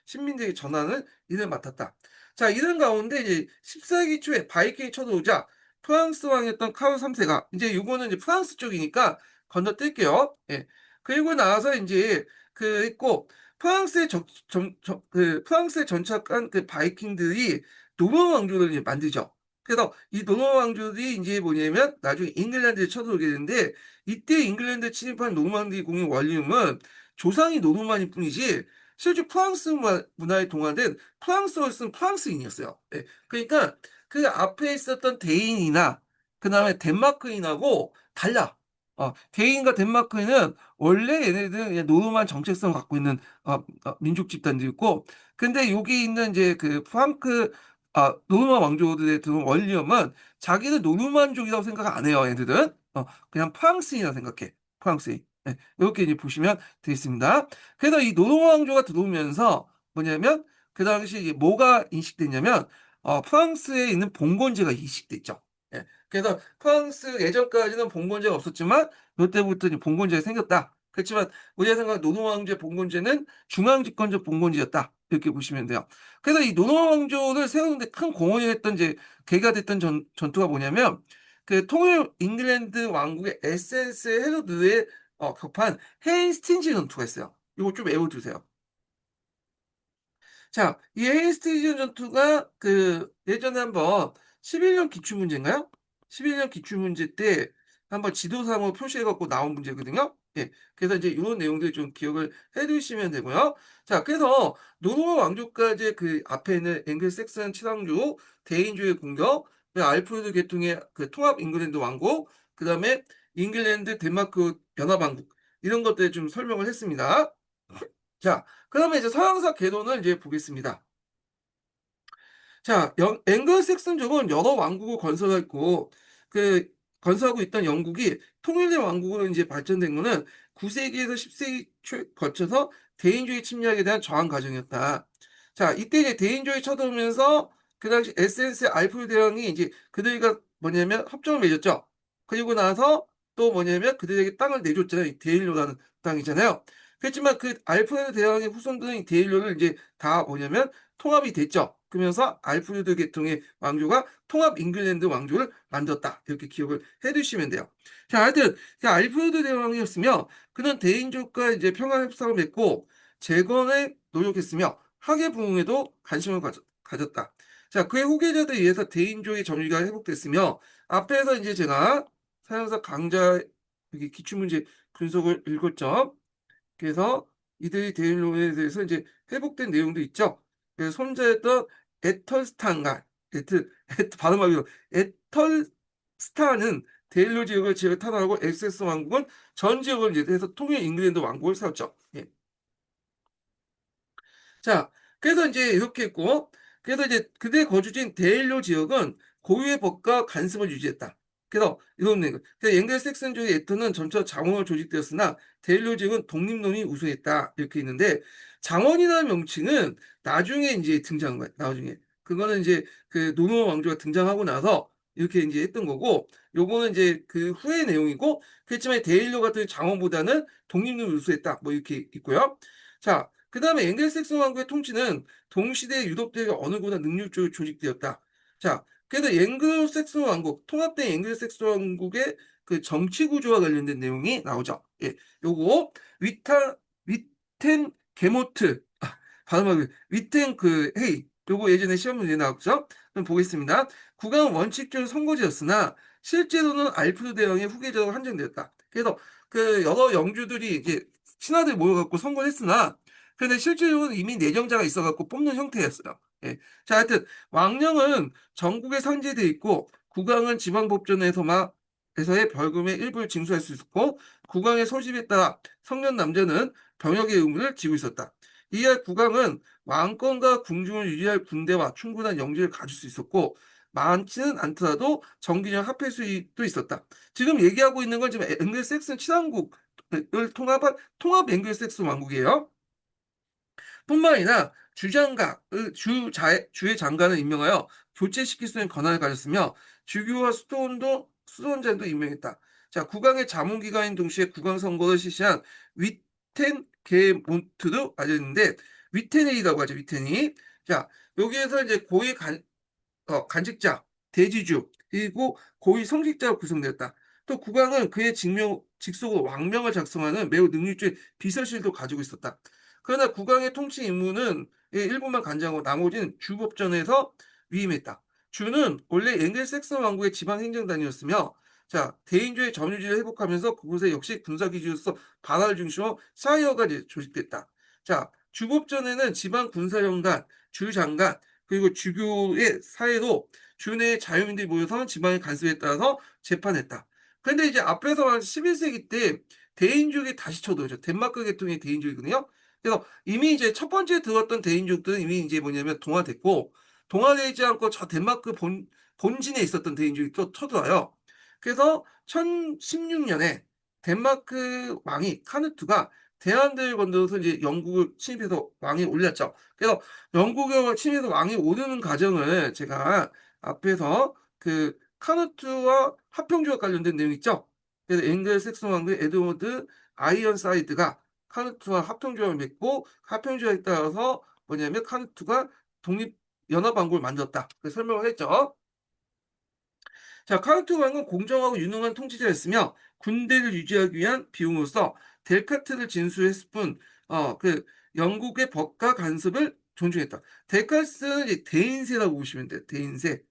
신민들에게 전하는 일을 맡았다. 자, 이런 가운데 이제 14세기 초에 바이킹이 쳐들어오자 프랑스 왕이었던 카르 3세가 이제 요거는 이제 프랑스 쪽이니까 건너뛸게요. 예. 그리고 나서 이제 그 했고 프랑스에 정착한 그 바이킹들이 노르망 왕조를 이제 만들죠. 그래서 이 노르망 왕조들이 이제 뭐냐면 나중에 잉글랜드에 쳐들어오게 되는데 이때 잉글랜드에 침입한 노르망디 공의 원룸은 조상이 노르만일 뿐이지 실제 프랑스 문화에 동화된 프랑스어를 쓴 프랑스인이었어요. 예. 그러니까 그 앞에 있었던 대인이나 그 다음에 덴마크인하고 달라. 대인과 덴마크인은 원래 얘네들은 그냥 노르만 정체성을 갖고 있는 민족 집단들이고, 근데 여기 있는 이제 그 노르만 왕조들의 들어온 원리엄은 자기는 노르만족이라고 생각 안 해요. 얘들은 그냥 프랑스인이라 생각해. 프랑스인. 네, 이렇게 이제 보시면 되겠습니다. 그래서 이 노르만 왕조가 들어오면서 뭐냐면 그 당시 이제 뭐가 인식됐냐면 프랑스에 있는 봉건제가 인식됐죠. 예. 그래서 프랑스 예전까지는 봉건제가 없었지만 이때부터 이제 봉건제가 생겼다. 그렇지만 우리가 생각하는 노노 왕조의 봉건제는 중앙집권적 봉건제였다. 이렇게 보시면 돼요. 그래서 이 노노 왕조를 세우는데 큰 공헌이 했던 이제 계기가 됐던 전투가 뭐냐면 그 통일 잉글랜드 왕국의 에센스 헤로드에 격파한 헤이스팅즈 전투가 있어요. 이거 좀 외워두세요. 자, 이 헤이스팅즈 전투가 그 예전에 한번 11년 기출문제인가요? 11년 기출문제 때 한번 지도상으로 표시해갖고 나온 문제거든요. 예. 그래서 이제 이런 내용들 좀 기억을 해두시면 되고요. 자, 그래서 노르만 왕조까지 그 앞에 있는 앵글색슨 칠왕조, 대인주의 공격, 알프레드 계통의 그 통합 잉글랜드 왕국, 그 다음에 잉글랜드, 덴마크 연합왕국, 이런 것들 좀 설명을 했습니다. 자, 그러면 이제 서양사 개론을 이제 보겠습니다. 자, 앵글색슨족은 여러 왕국을 건설했고, 그, 건설하고 있던 영국이 통일된 왕국으로 이제 발전된 거는 9세기에서 10세기 초 거쳐서 대인주의 침략에 대한 저항 과정이었다. 자, 이때 이제 대인주의 쳐들어오면서 그 당시 에센스 알프레드 대왕이 이제 그들과 뭐냐면 협정을 맺었죠. 그리고 나서 또 뭐냐면 그들에게 땅을 내줬잖아요. 이 데일로라는 땅이잖아요. 그렇지만 그 알프레드 대왕의 후손들은 이 데일로를 이제 다 뭐냐면 통합이 됐죠. 그러면서 알프레드 계통의 왕조가 통합 잉글랜드 왕조를 만들었다. 이렇게 기억을 해두시면 돼요. 자, 하여튼 그 알프레드 대왕이었으며 그는 대인족과 이제 평화 협상을 맺고 재건에 노력했으며 학예 부흥에도 관심을 가졌다. 자, 그의 후계자들에 의해서 대인족의 정의가 회복됐으며 앞에서 이제 제가 사연사 강좌 여기 기출문제 분석을 읽었죠. 그래서 이들의 대인론에 대해서 이제 회복된 내용도 있죠. 그래서 손자였던 에털스탄가, 발음하기 에털스탄은 데일로 지역을 탄압하고 엑세스 왕국은 전 지역을 이제 해서 통일 잉글랜드 왕국을 세웠죠. 예. 자, 그래서 이제 이렇게 했고, 그래서 이제 그대 거주지인 데일로 지역은 고유의 법과 간섭을 유지했다. 그래서 이런 내용. 그래서 앵글 섹슨족의 에터는 점차 장원으로 조직되었으나 데일로 지역은 독립론이 우수했다. 이렇게 있는데 장원이라는 명칭은 나중에 이제 등장한 거예요. 나중에. 그거는 이제 그 노노 왕조가 등장하고 나서 이렇게 이제 했던 거고, 요거는 이제 그 후의 내용이고, 그렇지만 데일로 같은 장원보다는 독립론이 우수했다. 뭐 이렇게 있고요. 자, 그 다음에 앵글색슨 왕국의 통치는 동시대 유럽대가 어느 보다 능률적으로 조직되었다. 자, 그래서 앵글색슨 왕국, 통합된 앵글색슨 왕국의 그 정치 구조와 관련된 내용이 나오죠. 예, 요거 위텐 게모트 발음하기 위텐 그 헤이 요거 예전에 시험 문제 나왔죠? 그럼 보겠습니다. 국왕은 원칙적으로 선거제였으나 실제로는 알프스 대왕의 후계자로 한정되었다. 그래서 그 여러 영주들이 이제 신하들 모여갖고 선거를 했으나 근데 실제로는 이미 내정자가 있어갖고 뽑는 형태였어요. 예. 자, 하여튼 왕령은 전국에 상제돼 있고 국왕은 지방법전에서만 에서의 벌금의 일부를 징수할 수 있었고 국왕의 소집에 따라 성년 남자는 병역의 의무를 지고 있었다. 이에 국왕은 왕권과 궁중을 유지할 군대와 충분한 영지를 가질 수 있었고 많지는 않더라도 정기적 합해 수도 있었다. 지금 얘기하고 있는 건 지금 앵글색슨 친왕국을 통합한 통합 앵글색슨 왕국이에요. 뿐만 아니라 주의 장관을 임명하여 교체시킬 수 있는 권한을 가졌으며 주교와 수도원장도 임명했다. 자, 국왕의 자문기관인 동시에 국왕 선거를 실시한 위텐 게몬트도 알려졌는데 위텐이라고 하죠. 위텐이. 자, 여기에서 이제 간직자, 대지주, 그리고 고위 성직자로 구성되었다. 또 국왕은 그의 직속으로 왕명을 작성하는 매우 능률적인 비서실도 가지고 있었다. 그러나 국왕의 통치 임무는 일부만 관장하고 나머지는 주법전에서 위임했다. 주는 원래 앵글색슨 왕국의 지방 행정단이었으며 자, 대인주의 점유지를 회복하면서 그곳에 역시 군사기지로서 반환을 중심으로 사이어가 이제 조직됐다. 자, 주법전에는 지방 군사령관, 주장관, 그리고 주교의 사회로 주내의 자유민들이 모여서 지방의 간섭에 따라서 재판했다. 근데 이제 앞에서 말한 11세기 때 대인족이 다시 쳐들어오죠. 덴마크 계통의 대인족이거든요. 그래서 이미 이제 첫 번째 들어왔던 대인족들은 이미 이제 뭐냐면 동화됐고, 동화되지 않고 저 덴마크 본진에 있었던 대인족이 또 쳐들어와요. 그래서 1016년에 덴마크 왕이 카누트가 대한들을 건너서 이제 영국을 침입해서 왕이 올렸죠. 그래서 영국을 침입해서 왕이 오르는 과정을 제가 앞에서 그 카누트와 합평조약 관련된 내용 있죠. 그래서 앵글색슨 왕국 에드워드 아이언사이드가 카누트와 합평조약을 맺고 합평조약에 따라서 뭐냐면 카누트가 독립 연합왕국을 만들었다. 그 설명을 했죠. 자, 카르투 왕은 공정하고 유능한 통치자였으며 군대를 유지하기 위한 비용으로서 델카트를 진수했을 뿐, 그 영국의 법과 간섭을 존중했다. 델카트는 이제 대인세라고 보시면 돼요. 대인세,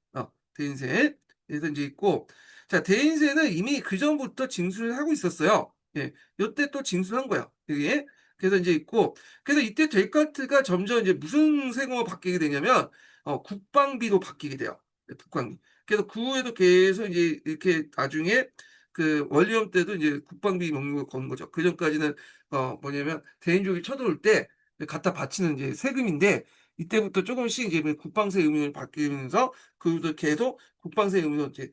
대인세. 그래서 이제 있고, 자, 대인세는 이미 그 전부터 징수를 하고 있었어요. 예, 요때 또 징수한 거야. 이게. 그래서 이제 있고, 그래서 이때 델카트가 점점 이제 무슨 세금으로 바뀌게 되냐면, 국방비로 바뀌게 돼요. 국방비. 그래서 그 후에도 계속 이제 이렇게 나중에 그 원리엄 때도 이제 국방비 명목을 거는 거죠. 그 전까지는 뭐냐면 대인족이 쳐들어올 때 갖다 바치는 이제 세금인데 이때부터 조금씩 이제 국방세 의무를 바뀌면서 그 후도 계속 국방세 의무로 이제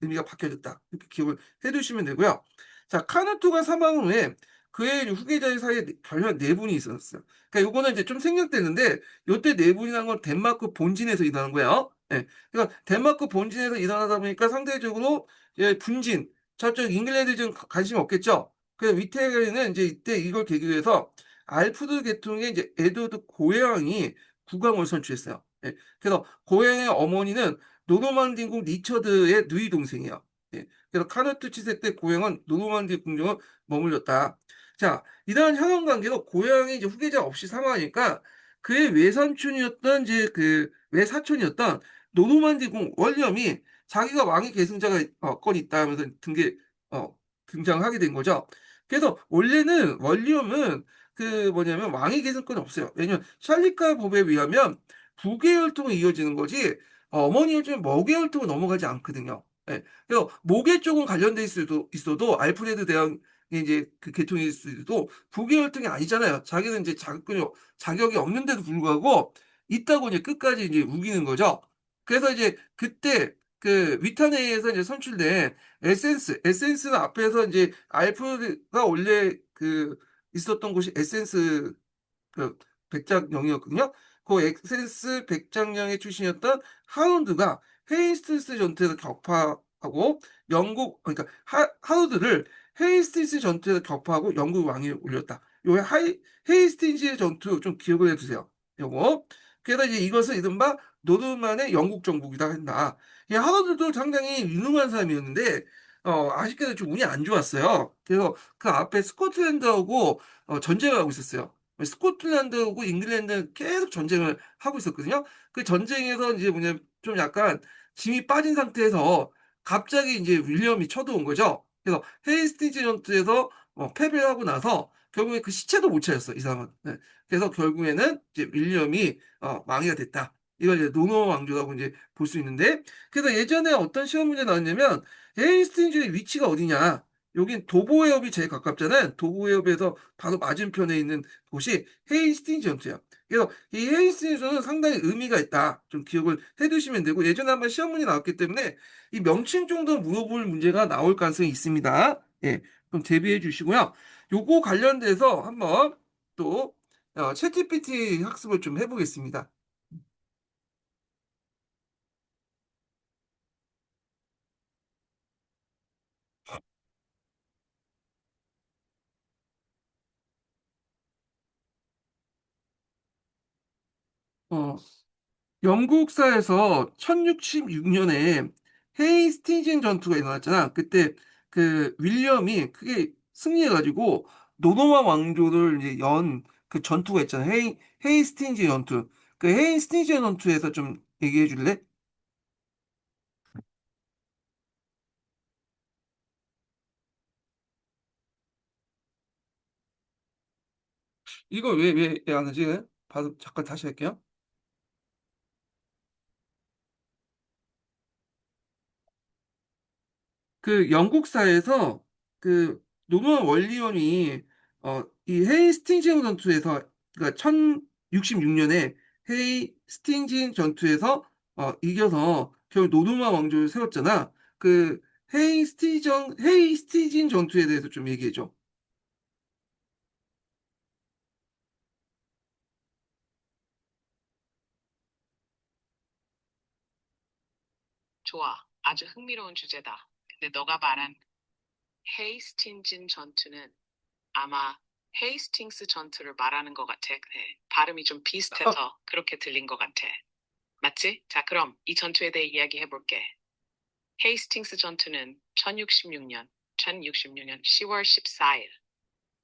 의미가 바뀌어졌다. 이렇게 기억을 해두시면 되고요. 자, 카누투가 사망 후에 그의 후계자의 사이에 별한 네 분이 있었어요. 그러니까 요거는 이제 좀 생략되는데 요때 네 분이라는 건 덴마크 본진에서 일어나는 거예요. 예. 그러니까 덴마크 본진에서 일어나다 보니까 상대적으로 예, 분진 저쪽 잉글랜드 좀 관심 없겠죠. 그래서 위테리는 이제 이때 이걸 계기로 해서 알프드 계통의 이제 에드워드 고해왕이 국왕을 선출했어요. 예. 그래서 고해왕의 어머니는 노르망디국 리처드의 누이 동생이에요. 예. 그래서 카누트 치세 때 고해왕은 노르망디 궁정을 머물렀다. 자, 이러한 혈연 관계로 고해왕이 이제 후계자 없이 사망하니까 그의 외삼촌이었던 이제 그 외사촌이었던 노르만디공 월리엄이 자기가 왕위 계승자가 건이 있다 하면서 어, 등장하게 된 거죠. 그래서 원래는 월리엄은 그 뭐냐면 왕위 계승권이 없어요. 왜냐면 샬리카 법에 의하면 부계혈통이 이어지는 거지 어머니 중에 머계혈통은 넘어가지 않거든요. 예. 그래서 모계 쪽은 관련돼 있어도 알프레드 대왕이 이제 그 계통일 수도 부계혈통이 아니잖아요. 자기는 이제 자격이 없는데도 불구하고 있다고 이제 끝까지 이제 우기는 거죠. 그래서 이제 그때 그 위탄회에서 이제 선출된 에센스는 앞에서 이제 알프가 원래 그 있었던 곳이 에센스 그 백작령이었거든요. 그 에센스 백작령의 출신이었던 하운드가 헤이스티스 전투에서 격파하고 그러니까 하운드를 헤이스티스 전투에서 격파하고 영국 왕위에 올렸다. 요 헤이스티스 전투 좀 기억을 해두세요. 요거. 그래서 이제 이것을 이른바 노르만의 영국 정복이다 한다. 이 하버드도 상당히 유능한 사람이었는데 아쉽게도 좀 운이 안 좋았어요. 그래서 그 앞에 스코틀랜드하고 전쟁을 하고 있었어요. 스코틀랜드하고 잉글랜드는 계속 전쟁을 하고 있었거든요. 그 전쟁에서 이제 뭐냐면 좀 약간 짐이 빠진 상태에서 갑자기 이제 윌리엄이 쳐들어온 거죠. 그래서 헤이스팅스 전투에서 패배를 하고 나서 결국에 그 시체도 못 찾았어, 이 사람은. 네. 그래서 결국에는 이제 윌리엄이 망해가 됐다. 이걸 이제 노노 왕조라고 이제 볼 수 있는데, 그래서 예전에 어떤 시험 문제 나왔냐면 헤이스팅스의 위치가 어디냐? 여긴 도보해협이 제일 가깝잖아요. 도보해협에서 바로 맞은편에 있는 곳이 헤이스팅스 전투야. 그래서 이 헤이스팅스는 상당히 의미가 있다. 좀 기억을 해두시면 되고, 예전에 한번 시험 문제 나왔기 때문에 이 명칭 정도 물어볼 문제가 나올 가능성이 있습니다. 예, 그럼 대비해 주시고요. 요거 관련돼서 한번 또 챗GPT 학습을 좀 해보겠습니다. 어, 영국사에서 1066년에 헤이스팅스 전투가 일어났잖아. 그때 그 윌리엄이 크게 승리해가지고 노르만 왕조를 이제 연 그 전투가 있잖아. 헤이스팅스 전투. 그 헤이스팅스 전투에서 좀 얘기해 줄래? 이거 왜 안 하지? 봐도 잠깐 다시 할게요. 그 영국사에서 그 노무현 원리원이 이 헤이스팅스 전투에서 그러니까 1066년에 헤이스팅스 전투에서 이겨서 결국 노르만 왕조를 세웠잖아. 그 헤이스팅스 전투에 대해서 좀 얘기해 줘. 좋아. 아주 흥미로운 주제다. 근데 너가 말한 헤이스팅진 전투는 아마 헤이스팅스 전투를 말하는 것 같아. 네. 발음이 좀 비슷해서 그렇게 들린 것 같아. 맞지? 자, 그럼 이 전투에 대해 이야기해볼게. 헤이스팅스 전투는 1066년 10월 14일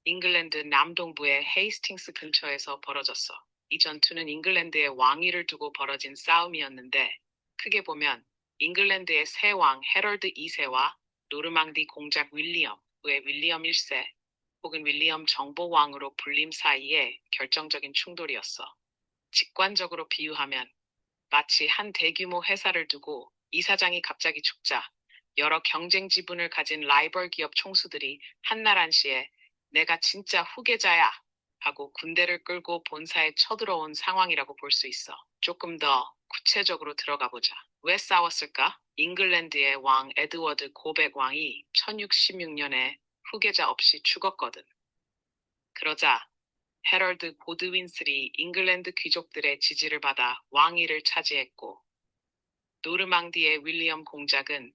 잉글랜드 남동부의 헤이스팅스 근처에서 벌어졌어. 이 전투는 잉글랜드의 왕위를 두고 벌어진 싸움이었는데 크게 보면 잉글랜드의 새 왕 헤럴드 2세와 노르망디 공작 윌리엄, 의 윌리엄 1세 혹은 윌리엄 정보왕으로 불림 사이에 결정적인 충돌이었어. 직관적으로 비유하면 마치 한 대규모 회사를 두고 이사장이 갑자기 죽자 여러 경쟁 지분을 가진 라이벌 기업 총수들이 한날 한시에 내가 진짜 후계자야 하고 군대를 끌고 본사에 쳐들어온 상황이라고 볼 수 있어. 조금 더 구체적으로 들어가 보자. 왜 싸웠을까? 잉글랜드의 왕 에드워드 고백 왕이 1616년에 후계자 없이 죽었거든. 그러자 헤럴드 고드윈슬이 잉글랜드 귀족들의 지지를 받아 왕위를 차지했고 노르망디의 윌리엄 공작은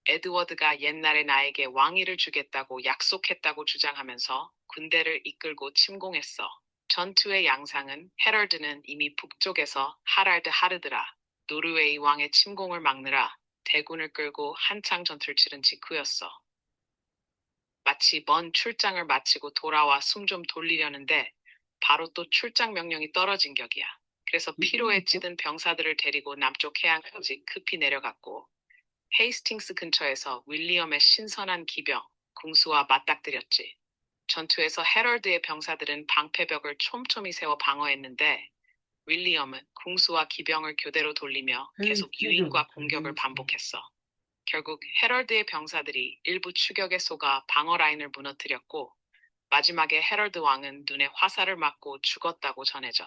에드워드가 옛날에 나에게 왕위를 주겠다고 약속했다고 주장하면서 군대를 이끌고 침공했어. 전투의 양상은 헤럴드는 이미 북쪽에서 하랄드 하르드라, 노르웨이 왕의 침공을 막느라 대군을 끌고 한창 전투를 치른 직후였어. 마치 먼 출장을 마치고 돌아와 숨 좀 돌리려는데 바로 또 출장 명령이 떨어진 격이야. 그래서 피로에 찌든 병사들을 데리고 남쪽 해안까지 급히 내려갔고 헤이스팅스 근처에서 윌리엄의 신선한 기병, 궁수와 맞닥뜨렸지. 전투에서 헤럴드의 병사들은 방패벽을 촘촘히 세워 방어했는데 윌리엄은 궁수와 기병을 교대로 돌리며 계속 유인과 공격을 반복했어. 결국 헤럴드의 병사들이 일부 추격에 속아 방어 라인을 무너뜨렸고 마지막에 헤럴드 왕은 눈에 화살을 맞고 죽었다고 전해져.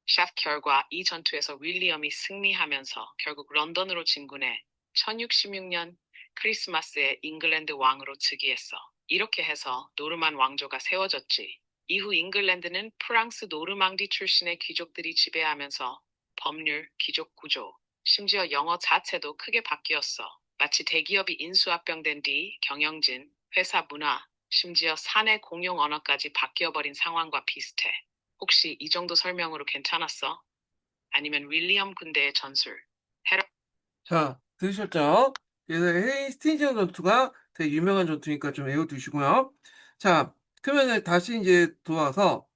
샷 결과 이 전투에서 윌리엄이 승리하면서 결국 런던으로 진군해 1066년 크리스마스에 잉글랜드 왕으로 즉위했어. 이렇게 해서 노르만 왕조가 세워졌지. 이후 잉글랜드는 프랑스 노르망디 출신의 귀족들이 지배하면서 법률, 귀족 구조, 심지어 영어 자체도 크게 바뀌었어. 마치 대기업이 인수합병된 뒤 경영진, 회사 문화, 심지어 사내 공용 언어까지 바뀌어버린 상황과 비슷해. 혹시 이 정도 설명으로 괜찮았어? 아니면 윌리엄 군대의 전술, 헤러 자, 들으셨죠? 그래서 헤이스팅스 전투가 되게 유명한 전투니까 좀 외워두시고요. 자, 그러면 다시 이제 돌아와서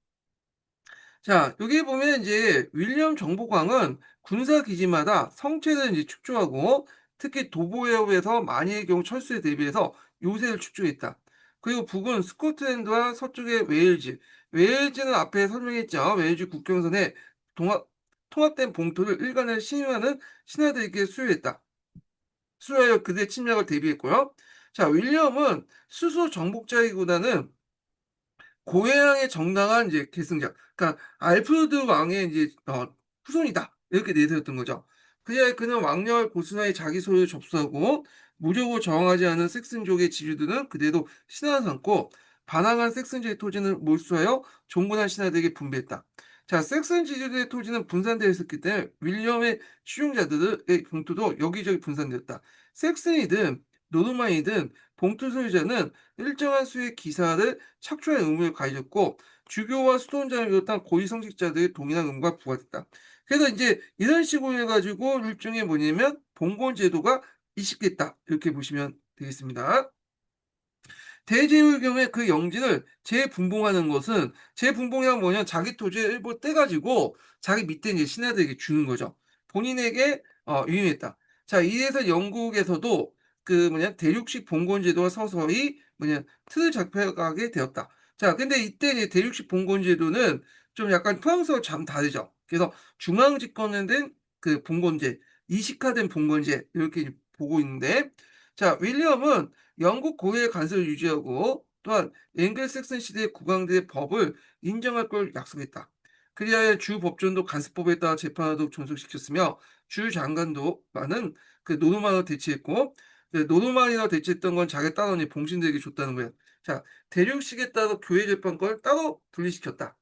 자, 여기 보면 이제 윌리엄 정보광은 군사 기지마다 성체를 이제 축조하고 특히 도보해협에서 만일의 경우 철수에 대비해서 요새를 축조했다. 그리고 북은 스코틀랜드와 서쪽의 웨일즈, 웨일즈는 앞에 설명했죠. 웨일즈 국경선에 통합된 봉투를 일간을 신유하는 신하들에게 수여했다. 수여하여 그들의 침략을 대비했고요. 자, 윌리엄은 스스로 정복자이보다는 고해양의 정당한 이제 계승자, 그러니까 알프레드 왕의 이제 후손이다 이렇게 내세웠던 거죠. 그리하여 그는 왕녀 고스란히 자기 소유를 접수하고 무력으로 저항하지 않은 섹슨족의 지주들은 그대로 신하를 삼고 반항한 섹슨족의 토지는 몰수하여 종군한 신하들에게 분배했다. 자, 섹슨 지주들의 토지는 분산되어 있었기 때문에 윌리엄의 추종자들의 봉투도 여기저기 분산되었다. 섹슨이든 노르만이든 봉투 소유자는 일정한 수의 기사를 착취할 의무를 가졌고 주교와 수도원장을 비롯한 고위 성직자들의 동일한 의무가 부과됐다. 그래서 이제 이런 식으로 해가지고 일종의 뭐냐면 봉건 제도가 이식됐다 이렇게 보시면 되겠습니다. 대제후의 경우에 그 영지를 재분봉하는 것은 재분봉이란 뭐냐 자기 토지를 일부 떼가지고 자기 밑에 이제 신하들에게 주는 거죠. 본인에게 유임했다. 자, 이래서 영국에서도 그 뭐냐 대륙식 봉건제도가 서서히 뭐냐 틀을 잡혀가게 되었다. 자, 근데 이때 이제 대륙식 봉건제도는 좀 약간 프랑스와 참 다르죠. 그래서 중앙 집권은 된 그 봉건제, 이식화된 봉건제 이렇게 보고 있는데, 자, 윌리엄은 영국 고유의 관습을 유지하고 또한 앵글색슨 시대의 국왕들의 법을 인정할 걸 약속했다. 그리하여 주 법전도 간습법에 따라 재판하도록 존속시켰으며 주 장관도 많은 그 노르만을 대치했고, 그 노르만이라 대치했던 건 자기 따로니 봉신들에게 줬다는 거예요. 자, 대륙식에 따라 교회 재판권을 따로 분리시켰다.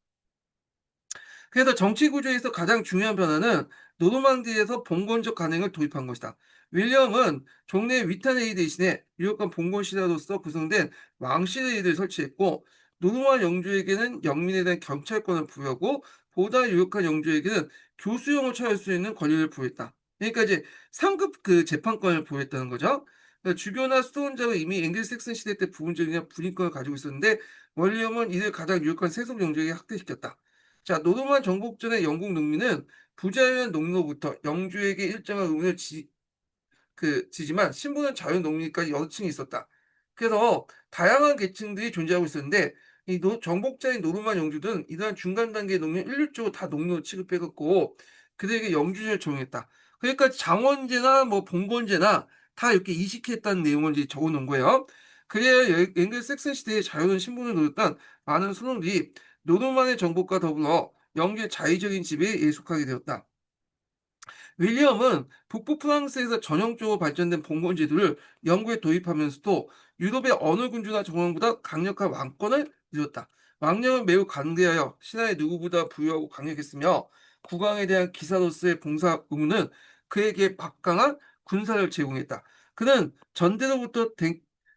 그래서 정치 구조에서 가장 중요한 변화는 노르망디에서 봉건적 간행을 도입한 것이다. 윌리엄은 종래 위탄웨이 대신에 유력한 봉건 신하로서 구성된 왕실의를 설치했고, 노르만 영주에게는 영민에 대한 경찰권을 부여하고 보다 유력한 영주에게는 교수형을 처할 수 있는 권리를 부여했다. 그러니까 이제 상급 그 재판권을 부여했다는 거죠. 그러니까 주교나 수도원자가 이미 앵글색슨 시대 때 부분적인 분인권을 가지고 있었는데 윌리엄은 이를 가장 유력한 세속 영주에게 확대시켰다. 자, 노르만 정복전의 영국 농민은 부자유한 농노부터 영주에게 일정한 의무를 지지만 신분은 자유농민까지 여러 층이 있었다. 그래서 다양한 계층들이 존재하고 있었는데 이 정복자인 노르만 영주들은 이러한 중간 단계 농민 일률적으로 다 농노로 취급해갖고 그들에게 영주제를 적용했다. 그러니까 장원제나 뭐 봉건제나 다 이렇게 이식했다는 내용을 이제 적어놓은 거예요. 그래야 앵글색슨 시대의 자유로운 신분을 노렸던 많은 선원들이 노르만의 정복과 더불어 영주의 자의적인 지배에 예속하게 되었다. 윌리엄은 북부 프랑스에서 전형적으로 발전된 봉건 제도를 영국에 도입하면서도 유럽의 어느 군주나 정왕보다 강력한 왕권을 이뤘다. 왕령은 매우 관대하여 신하의 누구보다 부유하고 강력했으며 국왕에 대한 기사로서의 봉사 의무는 그에게 막강한 군사를 제공했다. 그는 전대로부터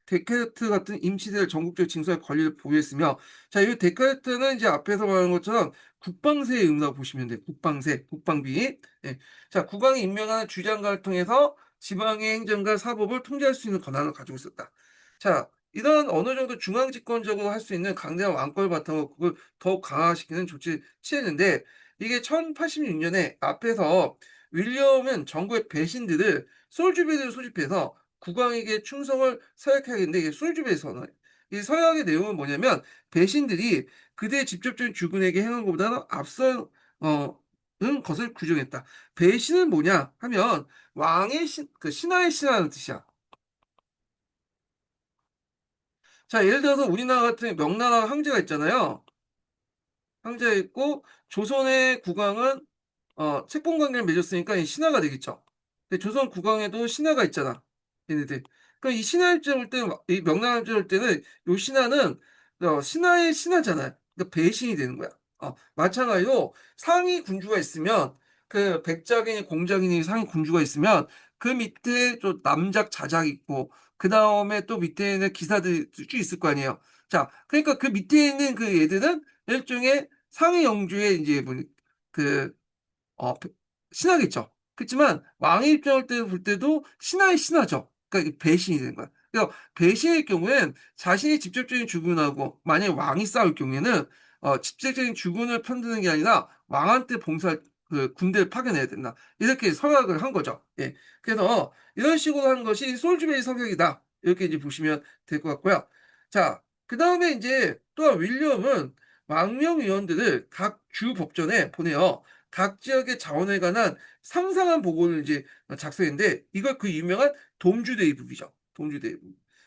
데카르트 같은 임시대를 전국적 징수할 권리를 보유했으며, 자, 이 데카르트는 이제 앞에서 말한 것처럼 국방세의 의무라고 보시면 돼요. 국방세, 국방비. 예. 자, 국왕이 임명하는 주장관을 통해서 지방의 행정과 사법을 통제할 수 있는 권한을 가지고 있었다. 자, 이런 어느 정도 중앙 집권적으로 할 수 있는 강대한 왕권을 바탕으로 그걸 더욱 강화시키는 조치를 취했는데, 이게 1086년에 앞에서 윌리엄은 정부의 배신들을 솔주베리를 소집해서 국왕에게 충성을 서약하겠는데, 이게 솔주베리 선언. 이 서약의 내용은 뭐냐면 배신들이 그대의 직접적인 주군에게 행한 것보다는 앞선 은 것을 규정했다. 배신은 뭐냐 하면 왕의 그 신하의 신하는 뜻이야. 자, 예를 들어서 우리나라 같은 명나라 황제가 있잖아요. 황제가 있고 조선의 국왕은 책봉 관계를 맺었으니까 이 신하가 되겠죠. 근데 조선 국왕에도 신하가 있잖아. 얘네들. 그러니까 이 신하 입장 올 때는 이 명나라 입장 올 때는 요 신하는 신하의 신하잖아요. 그러니까 배신이 되는 거야. 마찬가지로 상위 군주가 있으면 그 백작이니 공작이니 상위 군주가 있으면 그 밑에 또 남작 자작 있고 그 다음에 또 밑에는 기사들이 쭉 있을 거 아니에요. 자, 그러니까 그 밑에 있는 그 얘들은 일종의 상위 영주의 이제 그 어, 신하겠죠. 그렇지만 왕의 입장을 볼 때도 신하의 신하죠. 그러니까 이게 배신이 되는 거야. 그래서 배신의 경우엔 자신이 직접적인 주군하고 만약에 왕이 싸울 경우에는 직접적인 주군을 편드는 게 아니라 왕한테 봉사할 군대를 파견해야 된다. 이렇게 서약을 한 거죠. 예. 그래서 이런 식으로 한 것이 솔즈베리 서격이다. 이렇게 이제 보시면 될 것 같고요. 자, 그다음에 이제 또한 윌리엄은 망명 위원들을 각 주 법전에 보내요. 각 지역의 자원에 관한 상상한 보고를 이제 작성했는데 이걸 그 유명한 돔주데이북이죠. 돔주데이북.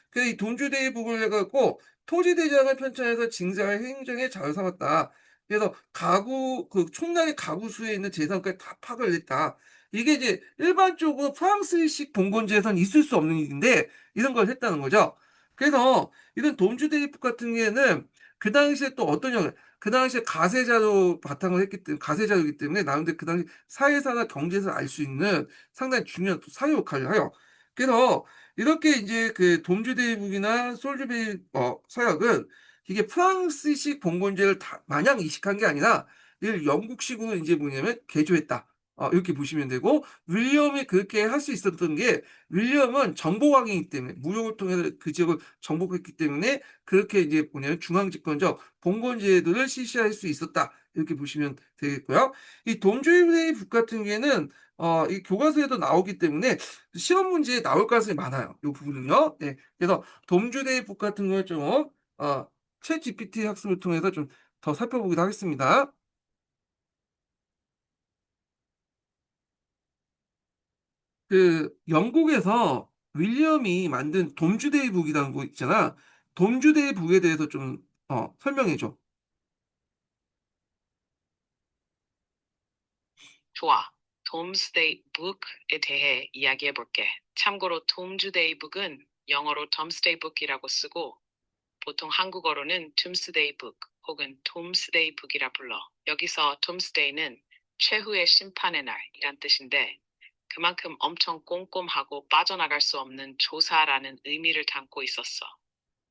그래서 이 돔주데이북을 해갖고 토지 대장을 편찬해서 징자의 행정에 자료 삼았다. 그래서 가구 총량의 가구 수에 있는 재산까지 다 파악을 했다. 이게 이제 일반적으로 프랑스식 봉건제에서는 있을 수 없는 일인데 이런 걸 했다는 거죠. 그래서 이런 돔주데이북 같은 경우에는 그 당시에 또 어떤 영향, 그 당시에 가세자로 바탕을 했기 때문에 가세자이기 때문에 나름대로 그 당시 사회사나 경제에서 알 수 있는 상당히 중요한 또 사회 역할을 해요. 그래서 이렇게 이제 그 돔주데이북이나 솔즈베리 서약은 이게 프랑스식 봉건제를 마냥 이식한 게 아니라 이걸 영국식으로 이제 뭐냐면 개조했다. 이렇게 보시면 되고 윌리엄이 그렇게 할 수 있었던 게 윌리엄은 정복왕이기 때문에 무역을 통해서 그 지역을 정복했기 때문에 그렇게 이제 뭐냐면 중앙집권적 봉건제도를 실시할 수 있었다. 이렇게 보시면 되겠고요. 이 돔주데이북 같은 경우에는 이 교과서에도 나오기 때문에 시험 문제에 나올 가능성이 많아요. 이 부분은요. 네. 그래서 돔주데이북 같은 걸 좀, 챗 GPT 학습을 통해서 좀 더 살펴보기도 하겠습니다. 영국에서 윌리엄이 만든 돔주데이북이라는 거 있잖아. 돔주데이북에 대해서 좀, 설명해 줘. 좋아. 돔스데이 북에 대해 이야기해 볼게. 참고로 돔스데이 북은 영어로 덤스데이 북이라고 쓰고 보통 한국어로는 둠스데이 북 혹은 돔스데이 북이라 불러. 여기서 돔스데이는 최후의 심판의 날이란 뜻인데 그만큼 엄청 꼼꼼하고 빠져나갈 수 없는 조사라는 의미를 담고 있었어.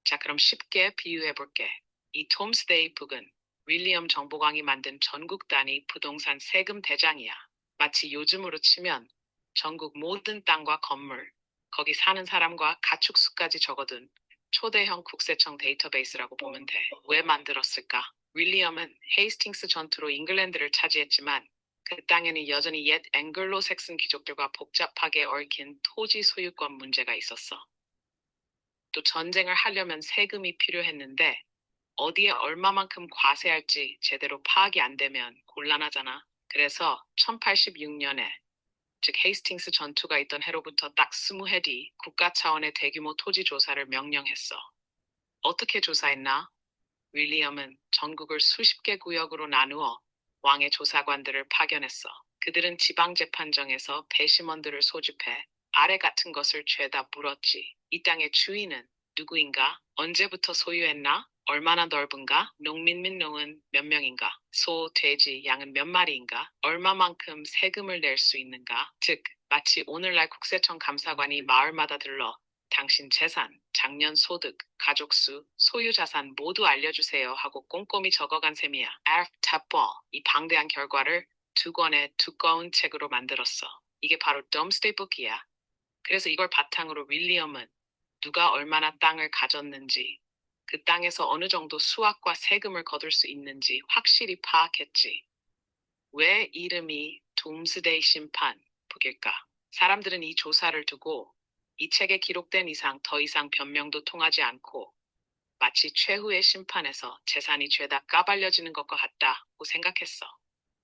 자, 그럼 쉽게 비유해 볼게. 이 톰스데이 북은 윌리엄 정보광이 만든 전국 단위 부동산 세금 대장이야. 마치 요즘으로 치면 전국 모든 땅과 건물, 거기 사는 사람과 가축 수까지 적어둔 초대형 국세청 데이터베이스라고 보면 돼. 왜 만들었을까? 윌리엄은 헤이스팅스 전투로 잉글랜드를 차지했지만 그 땅에는 여전히 옛 앵글로 색슨 귀족들과 복잡하게 얽힌 토지 소유권 문제가 있었어. 또 전쟁을 하려면 세금이 필요했는데 어디에 얼마만큼 과세할지 제대로 파악이 안 되면 곤란하잖아. 그래서 1086년에 즉 헤이스팅스 전투가 있던 해로부터 딱 20해 뒤 국가 차원의 대규모 토지 조사를 명령했어. 어떻게 조사했나? 윌리엄은 전국을 수십 개 구역으로 나누어 왕의 조사관들을 파견했어. 그들은 지방재판정에서 배심원들을 소집해 아래 같은 것을 죄다 물었지. 이 땅의 주인은 누구인가? 언제부터 소유했나? 얼마나 넓은가? 농민 및 농은 몇 명인가? 소, 돼지, 양은 몇 마리인가? 얼마만큼 세금을 낼 수 있는가? 즉, 마치 오늘날 국세청 감사관이 마을마다 들러 당신 재산, 작년 소득, 가족 수, 소유 자산 모두 알려주세요 하고 꼼꼼히 적어간 셈이야. 이 방대한 결과를 두 권의 두꺼운 책으로 만들었어. 이게 바로 덤스데이 북이야. 그래서 이걸 바탕으로 윌리엄은 누가 얼마나 땅을 가졌는지, 그 땅에서 어느 정도 수확과 세금을 거둘 수 있는지 확실히 파악했지. 왜 이름이 돔스데이 심판 북일까? 사람들은 이 조사를 두고 이 책에 기록된 이상 더 이상 변명도 통하지 않고 마치 최후의 심판에서 재산이 죄다 까발려지는 것과 같다고 생각했어.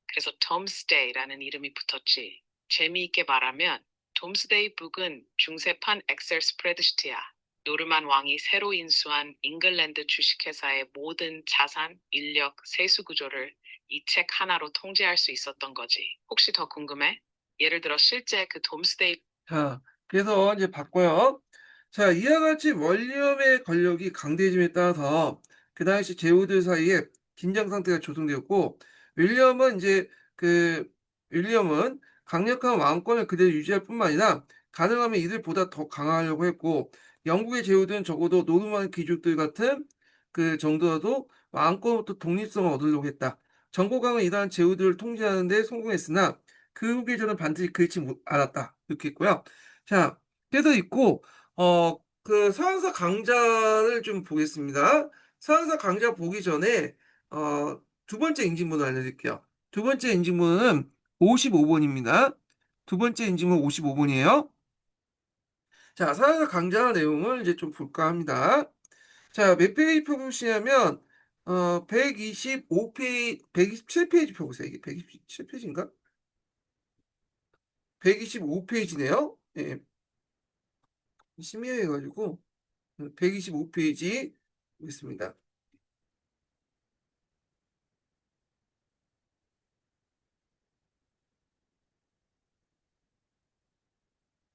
그래서 톰스데이라는 이름이 붙었지. 재미있게 말하면 톰스데이 북은 중세판 엑셀 스프레드시트야. 노르만 왕이 새로 인수한 잉글랜드 주식회사의 모든 자산, 인력, 세수 구조를 이 책 하나로 통제할 수 있었던 거지. 혹시 더 궁금해? 예를 들어 실제 그 톰스데이 자, 그래서 이제 바꿔요. 자, 이와 같이 원리엄의 권력이 강대해짐에 따라서 그 당시 제후들 사이에 긴장 상태가 조성되었고, 윌리엄은 이제 그, 윌리엄은 강력한 왕권을 그대로 유지할 뿐만 아니라 가능하면 이들보다 더 강화하려고 했고, 영국의 제후들은 적어도 노르만 귀족들 같은 그 정도라도 왕권부터 독립성을 얻으려고 했다. 정보강은 이러한 제후들을 통제하는 데 성공했으나 그 후기에 저는 반드시 그렇지 않았다. 이렇게 있고요. 자, 그래서 있고, 서양사 강좌를 좀 보겠습니다. 서양사 강좌 보기 전에 두 번째 인증번호 알려드릴게요. 두 번째 인증번호는 55번입니다. 두 번째 인증번호 55번이에요. 자, 사회가 강조한 내용을 이제 좀 볼까 합니다. 자, 몇 페이지 펴보시냐면, 125페이지, 127페이지 펴보세요. 이게 127페이지인가? 125페이지네요. 예, 심의해가지고, 125페이지 있습니다.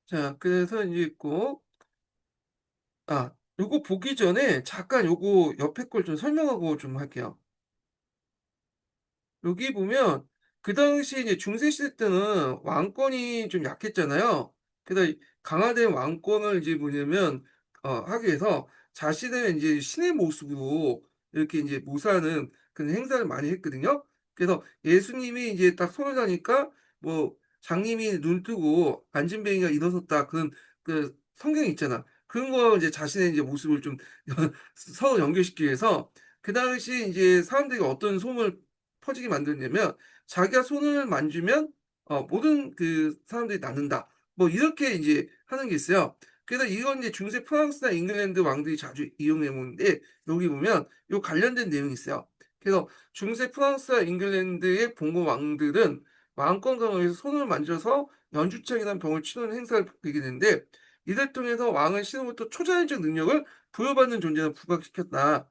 자, 그래서 이제 있고, 요거 보기 전에 잠깐 요거 옆에 걸 좀 설명하고 좀 할게요. 여기 보면 그 당시 이제 중세 시대 때는 왕권이 좀 약했잖아요. 그래서 강화된 왕권을 이제 뭐냐면 하기 위해서 자신의 이제 신의 모습으로 이렇게 이제 모사하는 그런 행사를 많이 했거든요. 그래서 예수님이 이제 딱 손을 다니까 뭐 장님이 눈 뜨고 안진뱅이가 일어섰다 그런 그 성경이 있잖아. 그런 거 이제 자신의 이제 모습을 좀 서로 연결시키기 위해서 그 당시 이제 사람들이 어떤 소문을 퍼지게 만드냐면 자기가 손을 만지면 모든 그 사람들이 낫는다. 뭐 이렇게 이제 하는 게 있어요. 그래서 이건 이제 중세 프랑스나 잉글랜드 왕들이 자주 이용해 오는데 여기 보면 요 관련된 내용이 있어요. 그래서 중세 프랑스와 잉글랜드의 봉건 왕들은 왕권 강화에서 손을 만져서 연주창이라는 병을 치는 행사를 벌이게 되는데 이를 통해서 왕은 신으로부터 초자연적 능력을 부여받는 존재로 부각시켰다.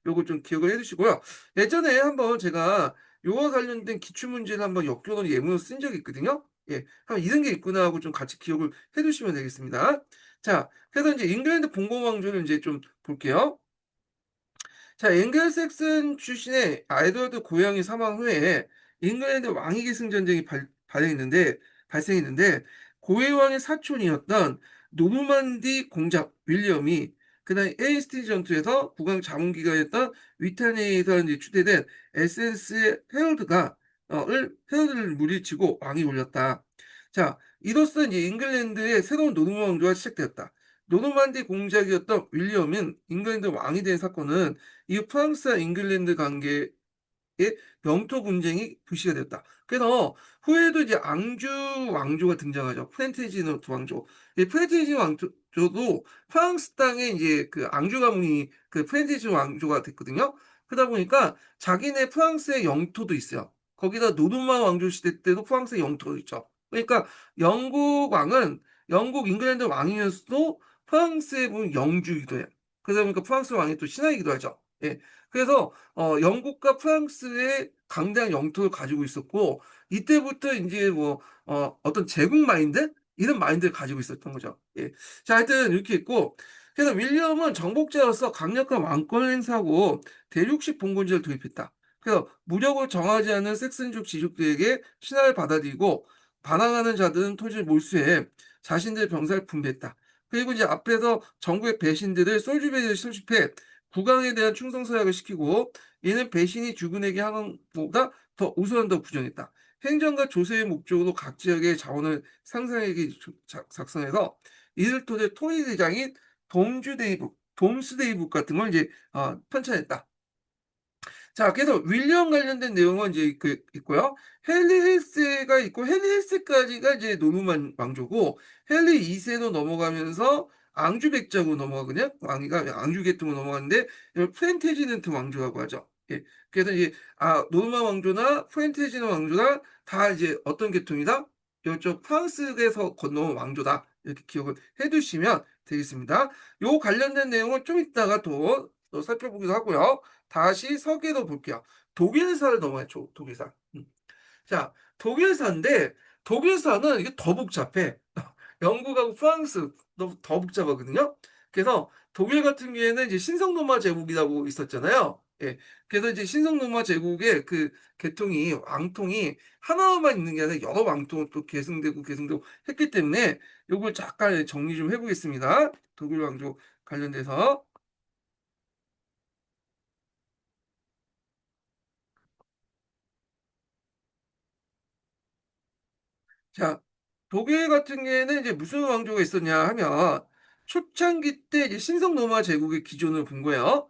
요거 좀 기억을 해두시고요. 예전에 한번 제가 요와 관련된 기출문제를 한번 역교로 예문으로 쓴 적이 있거든요. 예, 한번 이런 게 있구나 하고 좀 같이 기억을 해두시면 되겠습니다. 자, 그래서 이제 잉글랜드 봉건왕조를 이제 좀 볼게요. 자, 앵글색슨 출신의 에드워드 고양이 사망 후에 잉글랜드 왕위 계승 전쟁이 발생했는데 고해 왕의 사촌이었던 노르만디 공작 윌리엄이 그다음 에이스티 전투에서 국왕 자문기관이었던 위타니에서 이제 추대된 에센스 헤럴드를 물리치고 왕위 올렸다. 자, 이로써 이제 잉글랜드의 새로운 노르만 왕조가 시작되었다. 노르만디 공작이었던 윌리엄은 잉글랜드 왕이 된 사건은 이 프랑스와 잉글랜드 관계의 영토 분쟁이 불씨가 되었다. 그래서 후에도 이제 앙주 왕조가 등장하죠. 프렌테지노 왕조. 이 프렌테지노 왕조도 프랑스 땅에 이제 그 앙주 가문이 그 프렌테지노 왕조가 됐거든요. 그러다 보니까 자기네 프랑스의 영토도 있어요. 거기다 노르만 왕조 시대 때도 프랑스의 영토도 있죠. 그러니까 영국 왕은 영국 잉글랜드 왕이면서도 프랑스의 보면 영주이기도 해요. 그러다 보니까 프랑스 왕이 또 신하이기도 하죠. 예. 그래서 영국과 프랑스의 강대한 영토를 가지고 있었고 이때부터 이제 뭐 어떤 제국 마인드 이런 마인드를 가지고 있었던 거죠. 예. 자, 하여튼 이렇게 있고 그래서 윌리엄은 정복자로서 강력한 왕권을 행사하고 대륙식 봉건제를 도입했다. 그래서 무력을 정하지 않는 섹슨족 지족들에게 신하를 받아들이고 반항하는 자들은 토지를 몰수해 자신들의 병사를 분배했다. 그리고 이제 앞에서 정부의 배신들을 솔주베이를 수집해 국왕에 대한 충성 서약을 시키고 이는 배신이 주군에게 하는 것보다 더 우선한다고 부정했다. 행정과 조세의 목적으로 각 지역의 자원을 상상에게 작성해서 이를 토대 토리 대장인 돔스데이북 같은 걸 이제 편찬했다. 자, 그래서 윌리엄 관련된 내용은 이제 있고요. 헨리 헬스가 있고 헨리 헬스까지가 이제 노르만 왕조고 헨리 2세로 넘어가면서 앙주 백작으로 넘어가거든요. 왕위가 앙주 계통으로 넘어가는데 이걸 플랜테지넌트 왕조라고 하죠. 예. 그래서 이제 노르만 왕조나 플랜테지넌 왕조나 다 이제 어떤 계통이다? 이쪽 프랑스에서 건너온 왕조다. 이렇게 기억을 해두시면 되겠습니다. 요 관련된 내용은 좀 이따가 또 살펴보기도 하고요. 다시 서기로 볼게요. 독일사를 넘어야죠. 독일사. 자, 독일사인데 독일사는 이게 더 복잡해. 영국하고 프랑스 더 복잡하거든요. 그래서 독일 같은 경우에는 이제 신성로마 제국이라고 있었잖아요. 예. 그래서 이제 신성로마 제국의 그 계통이 왕통이 하나만 있는 게 아니라 여러 왕통을 또 계승되고 했기 때문에 요걸 잠깐 정리 좀 해보겠습니다. 독일 왕조 관련돼서. 자, 독일 같은 경우에는 이제 무슨 왕조가 있었냐 하면 초창기 때 이제 신성 로마 제국의 기존을 본 거예요.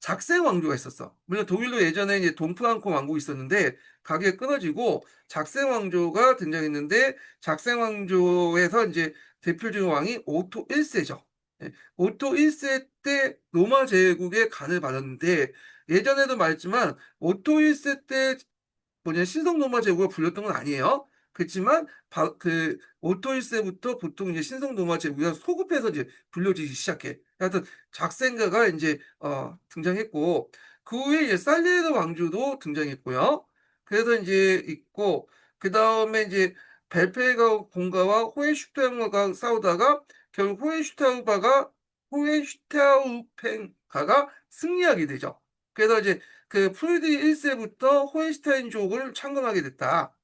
작생 왕조가 있었어. 물론 독일도 예전에 이제 돈프랑코 왕국이 있었는데 가게가 끊어지고 작생 왕조가 등장했는데 작생 왕조에서 이제 대표적인 왕이 오토 1세죠. 오토 1세 때 로마 제국의 간을 받았는데 예전에도 말했지만 오토 1세 때 뭐냐 신성 노마 제국가 불렸던 건 아니에요. 그렇지만 그 오토 1세부터 보통 이제 신성 노마 제국이 소급해서 이제 불려지기 시작해. 하여튼 작생가가 이제 등장했고 그 후에 이제 살레르 왕조도 등장했고요. 그래서 이제 있고 그 다음에 이제 벨페가 공가와 호헨슈타우가 싸우다가 결국 호헨슈타우펜가가 승리하게 되죠. 그래서 이제 그 프리드 1세부터 호헨슈타인족을 창건하게 됐다.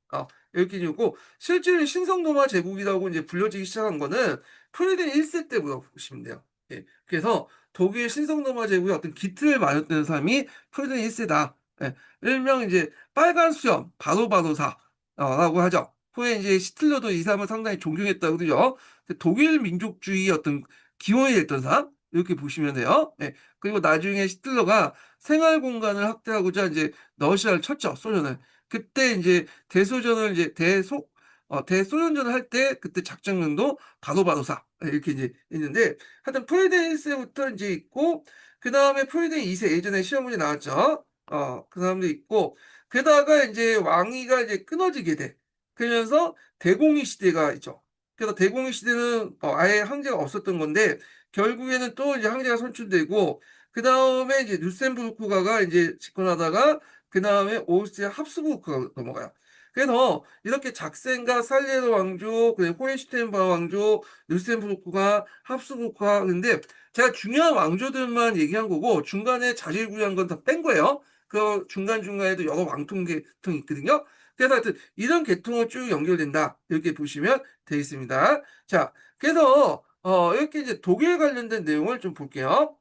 이렇게 되고 실제로 신성로마 제국이라고 이제 불려지기 시작한 거는 프리드 1세 때부터 보시면 돼요. 예. 그래서 독일 신성로마 제국의 어떤 기틀을 마련했던 사람이 프리드 1세다. 예. 일명 이제 빨간 수염 바로바로사라고 하죠. 후에 이제 시틀러도 이 사람을 상당히 존경했다고 그러죠. 독일 민족주의 어떤 기원이 됐던 사람 이렇게 보시면 돼요. 예. 그리고 나중에 시틀러가 생활 공간을 확대하고자 이제 러시아를 쳤죠, 소련을. 그때 이제 대소전을 이제 대소련전을 할 때 그때 작전명도 바로바로사 이렇게 이제 있는데 하여튼 프리덴 1세부터 이제 있고 그 다음에 프리덴 2세 예전에 시험 문제 나왔죠. 그 사람도 있고 게다가 이제 왕위가 이제 끊어지게 돼. 그러면서 대공의 시대가 있죠. 그래서 대공의 시대는 아예 황제가 없었던 건데 결국에는 또 이제 황제가 선출되고 그 다음에 이제 루셈부르크가가 이제 집권하다가 그 다음에 오스트리아 합스부르크가 넘어가요. 그래서 이렇게 작센과 살레르 왕조, 그리고 호헨슈텐바 왕조, 루셈부르크가 합스부르크가 근데 제가 중요한 왕조들만 얘기한 거고 중간에 자질구레한 건 다 뺀 거예요. 그 중간중간에도 여러 왕통 계통이 있거든요. 그래서 하여튼 이런 계통으로 쭉 연결된다. 이렇게 보시면 되겠습니다. 자, 그래서 이렇게 이제 독일 관련된 내용을 좀 볼게요.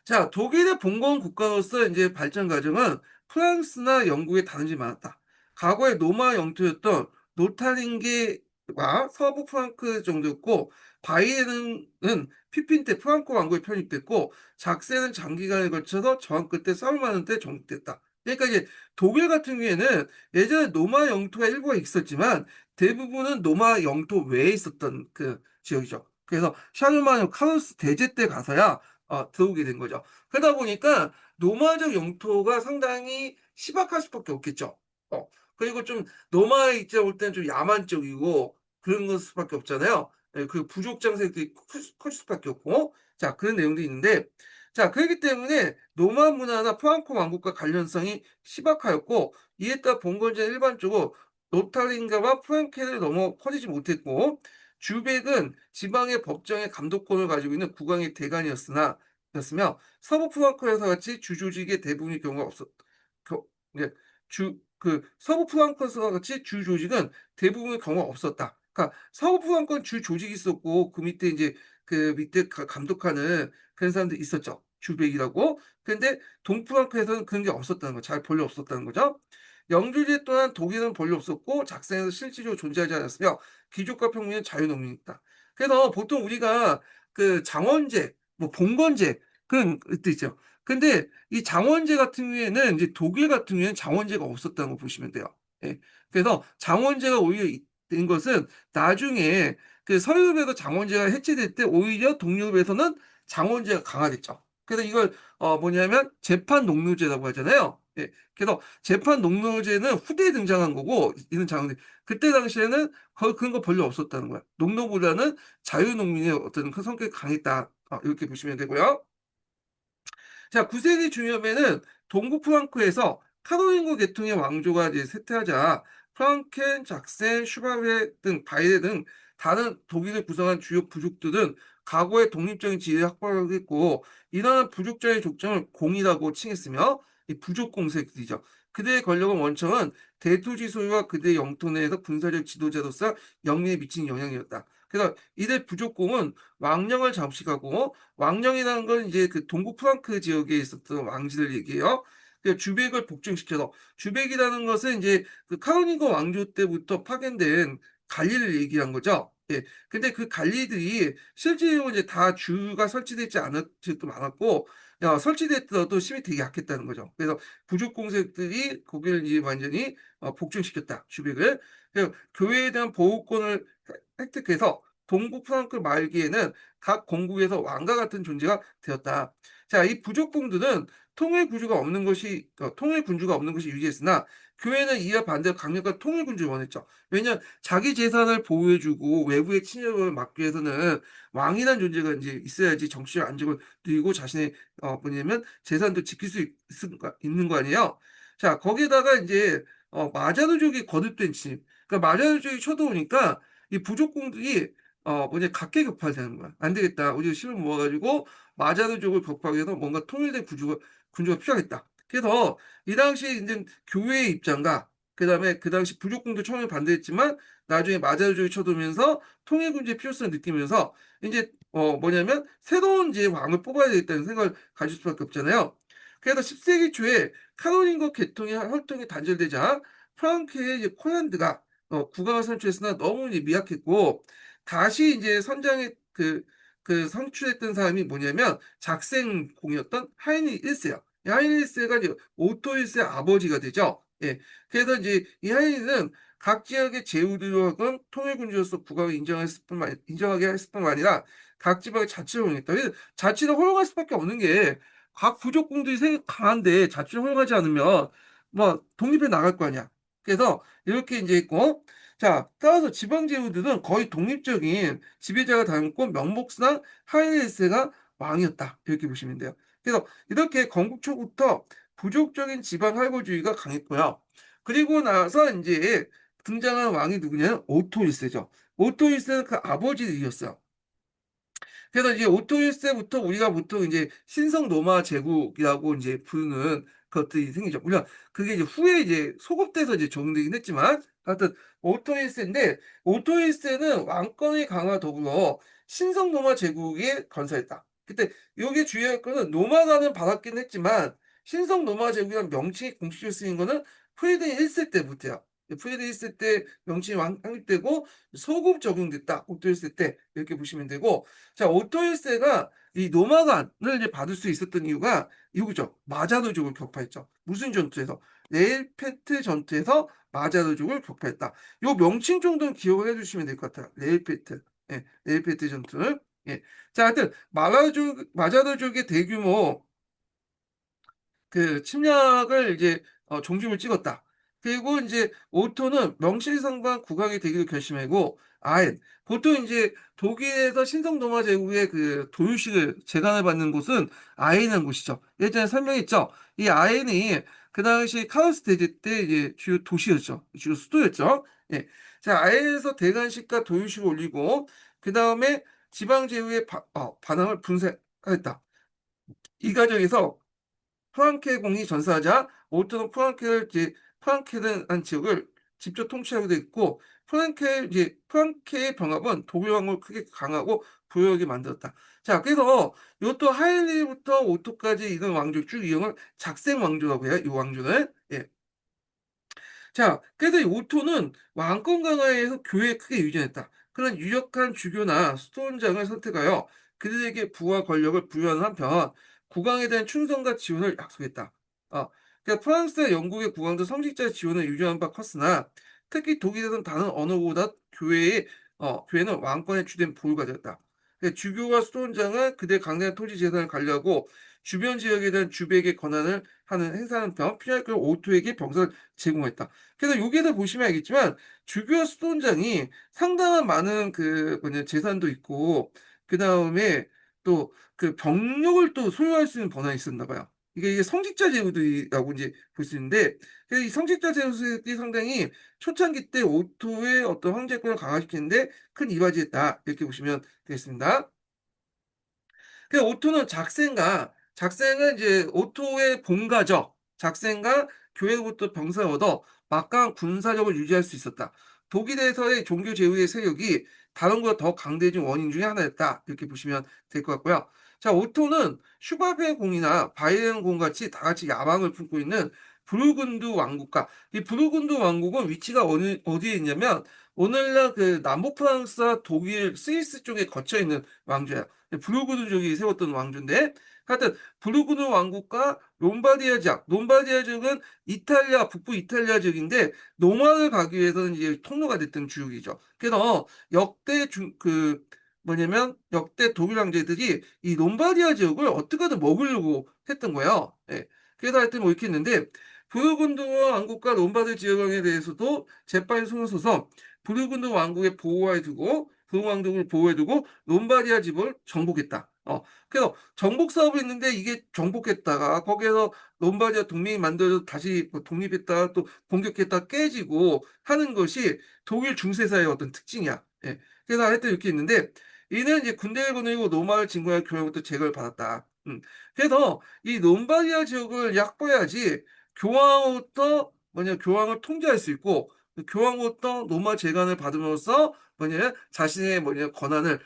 자, 독일의 봉건 국가로서 이제 발전 과정은 프랑스나 영국에 다른 점이 많았다. 과거에 로마 영토였던 노타링게와 서부 프랑크 정도였고, 바이에른은 피핀 때 프랑코 왕국에 편입됐고, 작세는 장기간에 걸쳐서 저항 끝에 싸움 많은 때 정립됐다. 그러니까 이제 독일 같은 경우에는 예전에 로마 영토가 일부가 있었지만 대부분은 로마 영토 외에 있었던 그 지역이죠. 그래서 샤르마뉴 카로스 대제 때 가서야 들어오게 된 거죠. 그러다 보니까 노마적 영토가 상당히 희박할 수밖에 없겠죠. 그리고 좀 노마의 입장 올 때는 좀 야만적이고 그런 것 수밖에 없잖아요. 예, 그 부족 장색들이 클 수밖에 없고 자 그런 내용도 있는데 자 그렇기 때문에 노마 문화나 프랑코 왕국과 관련성이 희박하였고 이에 따라 봉건제는 일반적으로 노타링가와 프랑케를 넘어 퍼지지 못했고 주백은 지방의 법정의 감독권을 가지고 있는 국왕의 대관이었으며 서부 프랑크에서 같이 주조직의 대부분의 경우가 없었. 예, 서부 프랑크에서 같이 주조직은 대부분의 경우가 없었다. 그러니까 서부 프랑크는 주조직이 있었고 그 밑에 이제 그 밑에 감독하는 그런 사람들이 있었죠. 주백이라고. 근데 동프랑크에서는 그런 게 없었다는 거, 잘 별로 없었다는 거죠. 영주제 또한 독일은 별로 없었고 작성에서 실질적으로 존재하지 않았으며 귀족과 평민은 자유농민이다. 그래서 보통 우리가 그 장원제, 뭐 봉건제 그런 것도 있죠. 근데 이 장원제 같은 경우에는 이제 독일 같은 경우에는 장원제가 없었다는 거 보시면 돼요. 예. 그래서 장원제가 오히려 된 것은 나중에 그 서유럽에서 장원제가 해체될 때 오히려 동유럽에서는 장원제가 강화됐죠. 그래서 이걸 뭐냐면 재판 농노제라고 하잖아요. 예. 그래서 재판 농노제는 후대에 등장한 거고 이런 장원제 그때 당시에는 거의 그런 거 별로 없었다는 거야. 농노보다는 자유농민의 어떤 그 성격이 강했다. 이렇게 보시면 되고요. 자, 9세기 중엽에는 동부 프랑크에서 카로링고 계통의 왕조가 이제 쇠퇴하자 프랑켄, 작센, 슈바베 등 바이에 등 다른 독일을 구성한 주요 부족들은 과거의 독립적인 지위를 확보하겠고 이러한 부족자의 족정을 공이라고 칭했으며 이 부족 공세이죠. 그들의 권력은 원청은 대토지 소유와 그들의 영토 내에서 군사적 지도자로서 영리에 미친 영향이었다. 그래서 이들 부족공은 왕령을 잠식하고 왕령이라는 건 이제 그 동부 프랑크 지역에 있었던 왕실을 얘기해요. 그 주백을 복종시켜서 주백이라는 것은 이제 그 카로lin거 왕조 때부터 파견된 관리를 얘기한 거죠. 예. 근데 그 관리들이 실제로 이제 다 주가 설치되지 않은 지역도 많았고 설치됐더라도 힘이 되게 약했다는 거죠. 그래서 부족 공세들이 거기를 이제 완전히 복종시켰다, 슈백을. 그래서 교회에 대한 보호권을 획득해서 동국 프랑크 말기에는 각 공국에서 왕과 같은 존재가 되었다. 자, 이 부족공들은 통일 군주가 없는 것이 유리했으나 교회는 이와 반대로 강력한 통일 군주를 원했죠. 왜냐하면 자기 재산을 보호해주고 외부의 침략을 막기 위해서는 왕이라는 존재가 이제 있어야지 정치적 안정을 누리고 자신의 뭐냐면 재산도 지킬 수 있는 거 아니에요. 자, 거기다가 이제 마자르족이 거듭된 침. 그러니까 마자르족이 쳐들어오니까 이 부족공들이 각계격파되는 거야. 안 되겠다. 우리 힘을 모아가지고 마자르족을 격파하기 위해서 뭔가 통일된 군주가 필요하겠다. 그래서 이 당시 이제 교회의 입장과 그다음에 그 당시 부족공도 처음에 반대했지만 나중에 마자르족이 쳐들면서 통일 군주의 필요성을 느끼면서 이제 뭐냐면 새로운 이제 왕을 뽑아야 되겠다는 생각을 가질 수밖에 없잖아요. 그래서 10세기 초에 카롤린거 계통의 활동이 단절되자 프랑크의 이제 콜란드가 국왕을 선출했으나 너무 이제 미약했고 다시 이제 선장의 선출했던 사람이 뭐냐면 작생공이었던 하이리 1세야. 하이리 1세가 이제 오토 1세의 아버지가 되죠. 예. 그래서 이제 이 하이리는 각 지역의 제후들과 통일군주로서 국왕을 인정하게 했을 뿐만 아니라 각 지방의 자치를 허용했다. 그래서 자치를 허용할 수밖에 없는 게 각 부족공들이 강한데 자치를 허용하지 않으면 뭐 독립해 나갈 거 아니야. 그래서 이렇게 이제 있고 자, 따라서 지방 제후들은 거의 독립적인 지배자가 담고 명목상 하이레스가 왕이었다. 이렇게 보시면 돼요. 그래서 이렇게 건국 초부터 부족적인 지방 할거주의가 강했고요. 그리고 나서 이제 등장한 왕이 누구냐면 오토 1세죠. 오토 1세는 그 아버지를 이겼어요. 그래서 이제 오토 1세부터 우리가 보통 이제 신성 로마 제국이라고 이제 부르는 것들이 생기죠. 물론 그게 이제 후에 이제 소급돼서 이제 적용되긴 했지만 하여튼 오토 1세인데 오토 1세는 왕권의 강화 더불어 신성 로마 제국에 건설했다. 그때 여기 주의할 거는 로마가는 받았긴 했지만 신성 로마 제국이라는 명칭이 공식적으로 쓰인 거는 프리드리히 1세 때부터야. 프리드리히 1세 때 명칭이 확립되고 소급 적용됐다. 오토 1세 때 이렇게 보시면 되고 자, 오토 1세가 이 노마간을 이제 받을 수 있었던 이유가 이거죠. 마자르족을 격파했죠. 무슨 전투에서? 레일페트 전투에서 마자르족을 격파했다. 요 명칭 정도는 기억을 해주시면 될 것 같아요. 레일페트. 예, 레일페트 전투. 예. 자, 하여튼 마자르족의 대규모 침략을 이제 종중을 찍었다. 그리고 이제 오토는 명실상부한 국왕이 되기로 결심하고 아엔 보통 이제 독일에서 신성로마 제국의 그 도유식을 재단을 받는 곳은 아엔이라는 곳이죠. 예전에 설명했죠. 이 아엔이 그 당시 카오스 대제 때 이제 주요 도시였죠. 주요 수도였죠. 예. 자, 아엔에서 대관식과 도유식을 올리고 그 다음에 지방 제후의 반항을 분쇄했다. 이 과정에서 프랑케 공이 전사하자 오토는 프랑케르한 지역을 직접 통치하게 됐고 프랑케의 병합은 독일 왕국을 크게 강하고 부유하게 만들었다. 자, 그래서 이것도 하일리부터 오토까지 이런 왕조 쭉 이용을 작생 왕조라고 해요. 이 왕조는. 예. 자, 그래서 이 오토는 왕권 강화에서 교회에 크게 유전했다. 그런 유력한 주교나 수도원장을 선택하여 그들에게 부와 권력을 부여하는 한편 국왕에 대한 충성과 지원을 약속했다. 그러니까 프랑스와 영국의 국왕도 성직자 지원을 유지한 바 컸으나 특히 독일에서는 다른 언어보다 교회는 왕권의 주된 보유가 되었다. 그러니까 주교와 수도원장은 그들의 강대한 토지 재산을 관리하고 주변 지역에 대한 주백의 권한을 행사하는 편 피할 그 오토에게 병사를 제공했다. 그래서 여기에서 보시면 알겠지만 주교와 수도원장이 상당한 많은 재산도 있고 그 다음에 또 그 병력을 또 소유할 수 있는 권한이 있었나 봐요. 이게 성직자 제도라고 이제 볼 수 있는데 그래서 이 성직자 제도들이 상당히 초창기 때 오토의 어떤 황제권을 강화시키는데 큰 이바지했다 이렇게 보시면 되겠습니다. 그 오토는 작생은 이제 오토의 본가죠. 작생과 교회로부터 병사를 얻어 막강한 군사력을 유지할 수 있었다. 독일에서의 종교 제후의 세력이 다른 것보다 더 강대해진 원인 중에 하나였다. 이렇게 보시면 될 것 같고요. 자, 오토는 슈바베 공이나 바이에른 공 같이 다 같이 야망을 품고 있는 부르근드 왕국가. 이 부르근드 왕국은 위치가 어디에 있냐면 오늘날 그 남부 프랑스와 독일, 스위스 쪽에 거쳐 있는 왕조야. 부르근드족이 세웠던 왕조인데 하여튼 부르근드 왕국과 롬바디아 지역. 롬바디아 지역은 이탈리아 북부 이탈리아 지역인데 노마를 가기 위해서는 이제 통로가 됐던 지역이죠. 그래서 역대 뭐냐면 역대 독일 황제들이 이 롬바디아 지역을 어떻게든 먹으려고 했던 거예요. 예. 그래서 하여튼 뭐 이렇게 했는데 부르근드 왕국과 롬바드 지역에 대해서도 재판이 승소서 부르근드 왕국에 보호해두고 왕국을 보호해두고 롬바디아 집을 정복했다. 그래서 정복 사업을 했는데 이게 정복했다가 거기에서 롬바디아 동맹이 만들어서 다시 뭐 독립했다 또 공격했다 깨지고 하는 것이 독일 중세사의 어떤 특징이야. 예. 그래서 하여튼 이렇게 있는데 이는 이제 군대를 보내고 로마를 진군할 교회부터 제거를 받았다. 그래서 이 롬바디아 지역을 약보해야지 교황으로부터 교황을 통제할 수 있고 교황으로부터 로마 재간을 받음으로써 자신의 권한을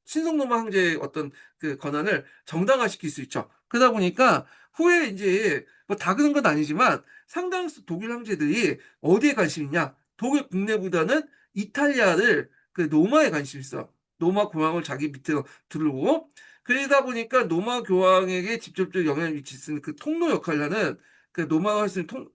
신성로마 황제의 어떤 그 권한을 정당화시킬 수 있죠. 그러다 보니까 후에 이제 뭐 다 그런 건 아니지만 상당수 독일 황제들이 어디에 관심 있냐? 독일 국내보다는 이탈리아를 그 로마에 관심 있어. 로마 교황을 자기 밑으로 두르고 그러다 보니까 로마 교황에게 직접적 영향을 미치는 그 통로 역할을 하는 그 로마가 할 수 있는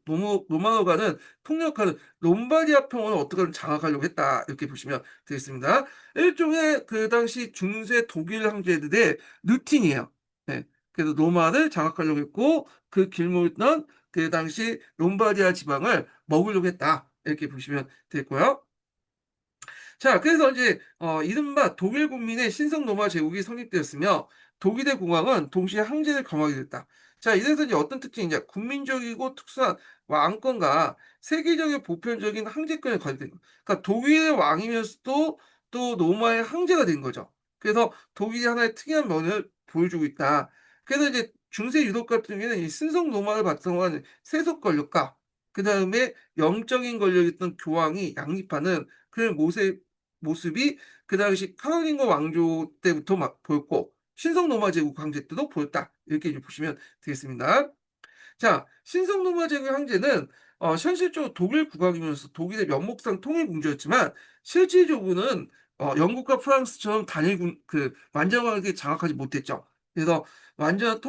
로마가는 통로 역할을 롬바디아 평원을 어떻게든 장악하려고 했다 이렇게 보시면 되겠습니다. 일종의 그 당시 중세 독일 황제들의 루틴이에요. 네. 그래서 로마를 장악하려고 했고 그 길목이던 그 당시 롬바디아 지방을 먹으려고 했다. 이렇게 보시면 되고요. 자, 그래서 이제 이른바 독일 국민의 신성 로마 제국이 성립되었으며 독일의 공황은 동시에 황제를 겸하게 됐다. 자, 이래서 이제 어떤 특징이냐? 국민적이고 특수한 왕권과 세계적인 보편적인 황제권을 가지게 된 거. 그러니까 독일의 왕이면서도 또 로마의 황제가 된 거죠. 그래서 독일이 하나의 특이한 면을 보여주고 있다. 그래서 이제 중세 유럽 같은 경우에는 이 신성 로마를 바탕으로 한 세속 권력과 그 다음에 영적인 권력이었던 교황이 양립하는 그 모습이 그 당시 카롤린거 왕조 때부터 막 보였고 신성 로마 제국 황제 때도 보였다. 이렇게 이제 보시면 되겠습니다. 자, 신성 로마 제국 황제는 현실적으로 독일 국왕이면서 독일의 면목상 통일 공주였지만 실질적으로는 영국과 프랑스처럼 완전하게 장악하지 못했죠. 그래서 완전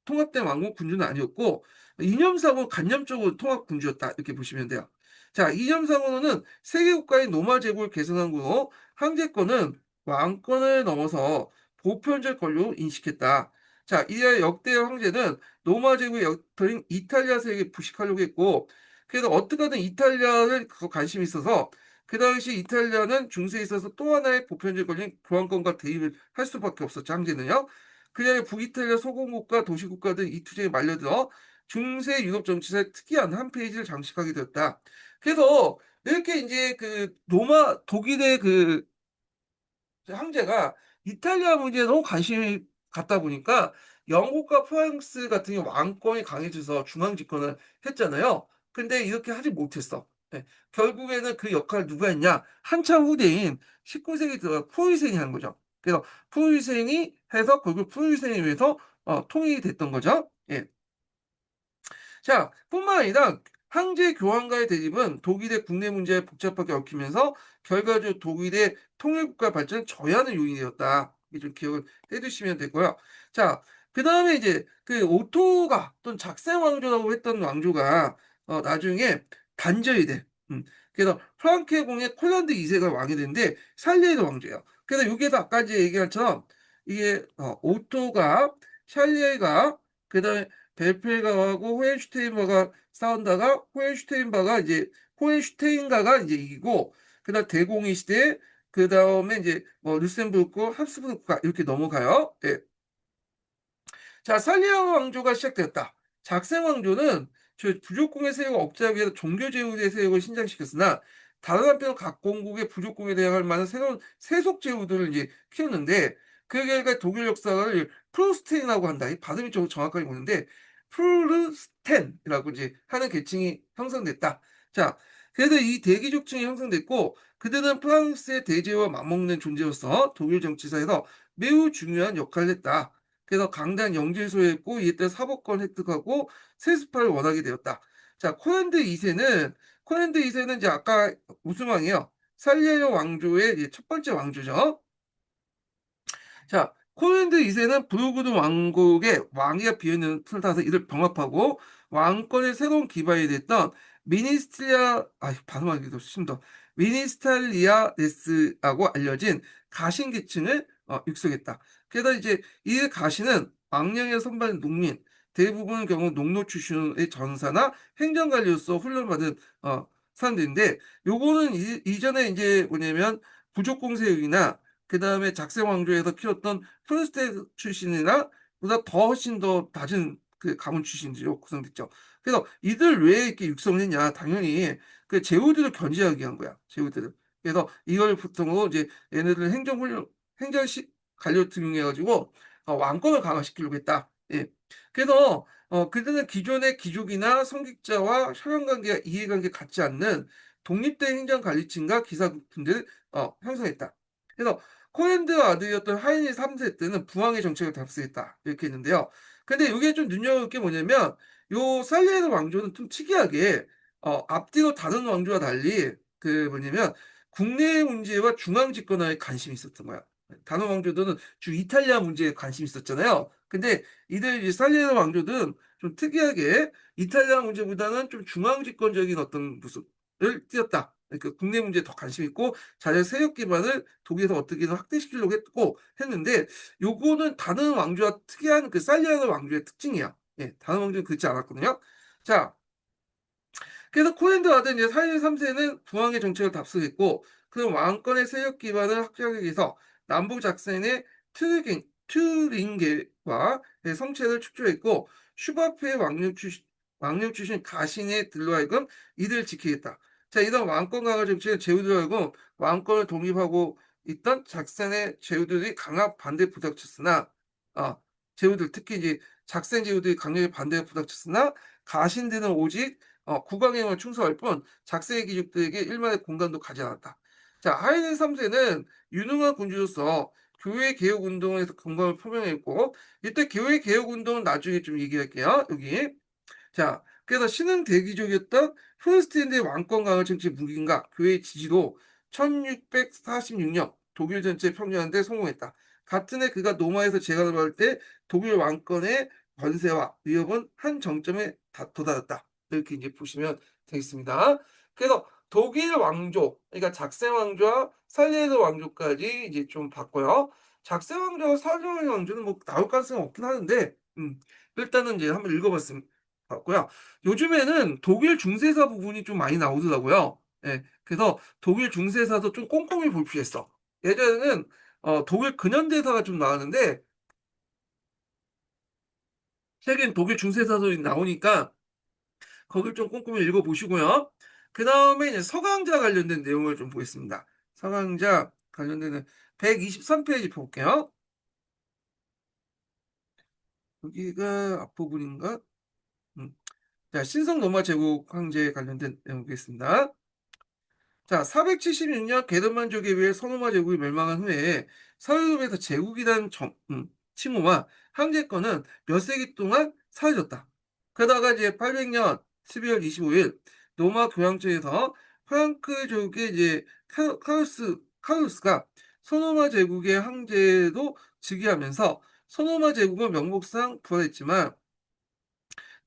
통합된 왕국 군주는 아니었고 이념상으로 간접적으로 통합 군주였다 이렇게 보시면 돼요. 자, 이념상으로는 세계 국가의 로마 제국을 개선한 후로 황제권은 왕권을 넘어서 보편적 권력을 인식했다. 자, 이에 역대 황제는 로마 제국의 역토인 이탈리아 세계에 부식하려고 했고, 그래서 어떻게든 이탈리아를 관심이 있어서 그 당시 이탈리아는 중세에 있어서 또 하나의 보편적 권력 교환권과 대립을 할 수밖에 없었죠, 황제는요. 그냥 북이탈리아 소공국가 도시국가들 이 투쟁에 말려들어 중세 유럽 정치사의 특이한 한 페이지를 장식하게 되었다. 그래서 이렇게 이제 독일의 그 황제가 이탈리아 문제에 너무 관심이 갖다 보니까 영국과 프랑스 같은 경우 왕권이 강해져서 중앙 집권을 했잖아요. 근데 이렇게 하지 못했어. 예. 결국에는 그 역할을 누가 했냐? 한참 후대인 19세기 들어 프로이센이 한 거죠. 그래서 프로이센이 해서 결국 프로이센에 의해서 통일이 됐던 거죠. 예. 자, 뿐만 아니라 황제 교황과의 대립은 독일의 국내 문제에 복잡하게 얽히면서 결과적으로 독일의 통일국가 발전을 저해하는 요인이 되었다. 이게 좀 기억을 해두시면 되고요. 자, 그 다음에 이제 그 오토가 또는 작생 왕조라고 했던 왕조가 나중에 단절이 돼. 그래서 프랑크의 공의 콜란드 2세가 왕이 되는데 샬리에르 왕조예요. 그래서 여기에서 아까 이제 얘기한 것처럼 이게 오토가 샬리에가 그다음에 벨페가하고 호헨슈테인바가 싸운다가 호헨슈테인가가 이제 이기고 그다음 대공의 시대에 그다음에 이제 뭐 루셈부르크, 합스부르크가 이렇게 넘어가요. 예. 자, 살리아 왕조가 시작되었다. 작생 왕조는 부족공의 세력을 억제하기 위해서 종교 제후의 세력을 신장시켰으나 다른 한편 각 공국의 부족공에 대항할 만한 새로운 세속 제후들을 이제 키웠는데 그 결과 독일 역사를 프루스텐이라고 한다. 이 발음이 좀 정확하게 보는데 프루스텐이라고 이제 하는 계층이 형성됐다. 자, 그래서 이 대기족층이 형성됐고 그들은 프랑스의 대제와 맞먹는 존재로서 독일 정치사에서 매우 중요한 역할을 했다. 그래서 강단 영지소에 했고 이때 사법권 획득하고 세습화를 원하게 되었다. 자, 코난드 2세는 이제 아까 무슨 왕이요? 살리에요 왕조의 이제 첫 번째 왕조죠. 자, 콘랜드 2세는 부르구르 왕국의 왕위가 비어있는 틈을 타서 이를 병합하고 왕권의 새로운 기반이 됐던 발음하기도 힘들어. 미니스탈리아데스라고 알려진 가신 계층을 육성했다. 그래서 이제 이 가신은 왕령에 선발된 농민, 대부분의 경우 농노 출신의 전사나 행정관리로서 훈련받은 사람들인데, 요거는 이전에 이제 뭐냐면 부족 공세력이나 그 다음에 작생 왕조에서 키웠던 프로스테 출신이나 보다 더 훨씬 더 낮은 그 가문 출신들이 구성됐죠. 그래서 이들 왜 이렇게 육성을 했냐? 당연히 그 제후들을 견제하기 위한 거야. 제후들을. 그래서 이걸 보통으로 이제 얘네들 행정식 관료 등용해가지고 왕권을 강화시키려고 했다. 예. 그래서 그들은 기존의 귀족이나 성직자와 혈연관계와 이해관계 같지 않는 독립된 행정관리층과 기사분들을 형성했다. 그래서 코엔드 아들이었던 하인리 3세 때는 부왕의 정책을 답습했다. 이렇게 했는데요. 근데 이게 좀 눈여겨볼 게 뭐냐면 요 살리에르 왕조는 좀 특이하게 앞뒤로 다른 왕조와 달리 그 뭐냐면 국내 문제와 중앙 집권화에 관심이 있었던 거야. 다른 왕조들은 주 이탈리아 문제에 관심이 있었잖아요. 근데 이들 살리에르 왕조들은 좀 특이하게 이탈리아 문제보다는 좀 중앙 집권적인 어떤 모습을 띄었다. 그러니까 국내 문제에 더 관심 있고 자녀 세력 기반을 독일에서 어떻게든 확대시키려고 했는데 요거는 다른 왕조와 특이한 그 살리아노 왕조의 특징이야. 예, 다른 왕조는 그렇지 않았거든요. 자, 그래서 코엔드 아들 이제 사일 3세는 부왕의 정책을 답습했고 그 왕권의 세력 기반을 확장하기 위해서 남북 작전의 튜링게와 성체를 축조했고 슈바프의 왕력 출신 가신의 들로 하여금 이들을 지키겠다. 자, 이런 왕권 강화 정책은 제후들로 하여금 왕권을 독립하고 있던 작센의 제후들이 강한 반대 부닥쳤으나 제후들 특히 이제 작센 제후들이 강력히 반대 부닥쳤으나 가신들은 오직 국왕에만 충성할 뿐 작세의 귀족들에게 일말의 공간도 가지 않았다. 자, 하이든 3세는 유능한 군주로서 교회 개혁 운동에서 공감을 표명했고 이때 교회 개혁 운동은 나중에 좀 얘기할게요. 여기. 자, 그래서 신흥 대귀족이었던 프로스트인의 왕권 강화 정책 무기인가 교회의 지지로 1646년 독일 전체에 평정하는 데 성공했다. 같은 해 그가 노마에서 재간을 받을 때 독일 왕권의 권세와 위협은 한 정점에 도달했다. 이렇게 이제 보시면 되겠습니다. 그래서 독일 왕조, 그러니까 작세 왕조와 살리에르 왕조까지 이제 좀 봤고요. 작세 왕조와 살리에르 왕조는 뭐 나올 가능성이 없긴 하는데, 일단은 이제 한번 읽어봤습니다. 같고요. 요즘에는 독일 중세사 부분이 좀 많이 나오더라고요. 예, 그래서 독일 중세사도 좀 꼼꼼히 볼 필요 있어. 예전에는 독일 근현대사가 좀 나왔는데 최근 독일 중세사도 나오니까 거길 좀 꼼꼼히 읽어보시고요. 그 다음에 이제 서강자 관련된 내용을 좀 보겠습니다. 서강자 관련된 123페이지 볼게요. 여기가 앞부분인가? 음. 자, 신성 로마 제국 황제 관련된 내용 보겠습니다. 자, 476년 게르만족에 의해 서로마 제국이 멸망한 후에 서유럽에서 제국이라는 칭호와 황제권은 몇 세기 동안 사라졌다. 그러다가 이제 800년 12월 25일 로마 교황청에서 프랑크족의 이제 카루스가 소노마 제국의 황제도 즉위하면서 소노마 제국은 명목상 부활했지만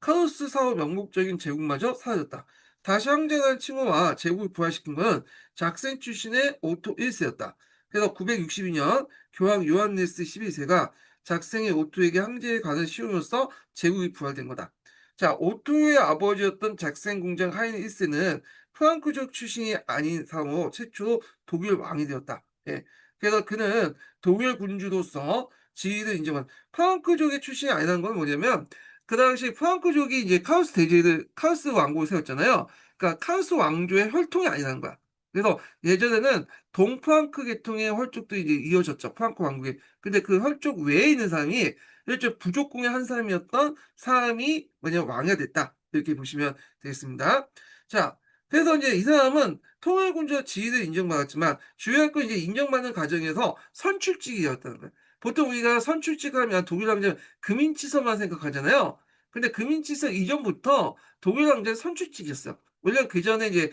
카오스 사후 명목적인 제국마저 사라졌다. 다시 황제라는 칭호와 제국을 부활시킨 것은 작센 출신의 오토 1세였다. 그래서 962년 교황 요한네스 12세가 작생의 오토에게 황제에 관한 시험으로써 제국이 부활된 거다. 자, 오토의 아버지였던 작생 공장 하인 1세는 프랑크족 출신이 아닌 사람으로 최초로 독일 왕이 되었다. 예. 그래서 그는 독일 군주로서 지위를 인정한 프랑크족의 출신이 아니라는 건 뭐냐면 그 당시 프랑크족이 이제 카우스 왕국을 세웠잖아요. 그러니까 카우스 왕조의 혈통이 아니라는 거야. 그래서 예전에는 동프랑크 계통의 혈족도 이제 이어졌죠. 프랑크 왕국에. 근데 그 혈족 외에 있는 사람이 일종 부족궁의 한 사람이었던 사람이 뭐냐면 왕이 됐다. 이렇게 보시면 되겠습니다. 자, 그래서 이제 이 사람은 통일군주와 지위를 인정받았지만 주요할 건 이제 인정받는 과정에서 선출직이었다는 거예요. 보통 우리가 선출직하면 독일 황제는 금인치서만 생각하잖아요. 근데 금인치서 이전부터 독일 황제는 선출직이었어요. 원래 그전에 이제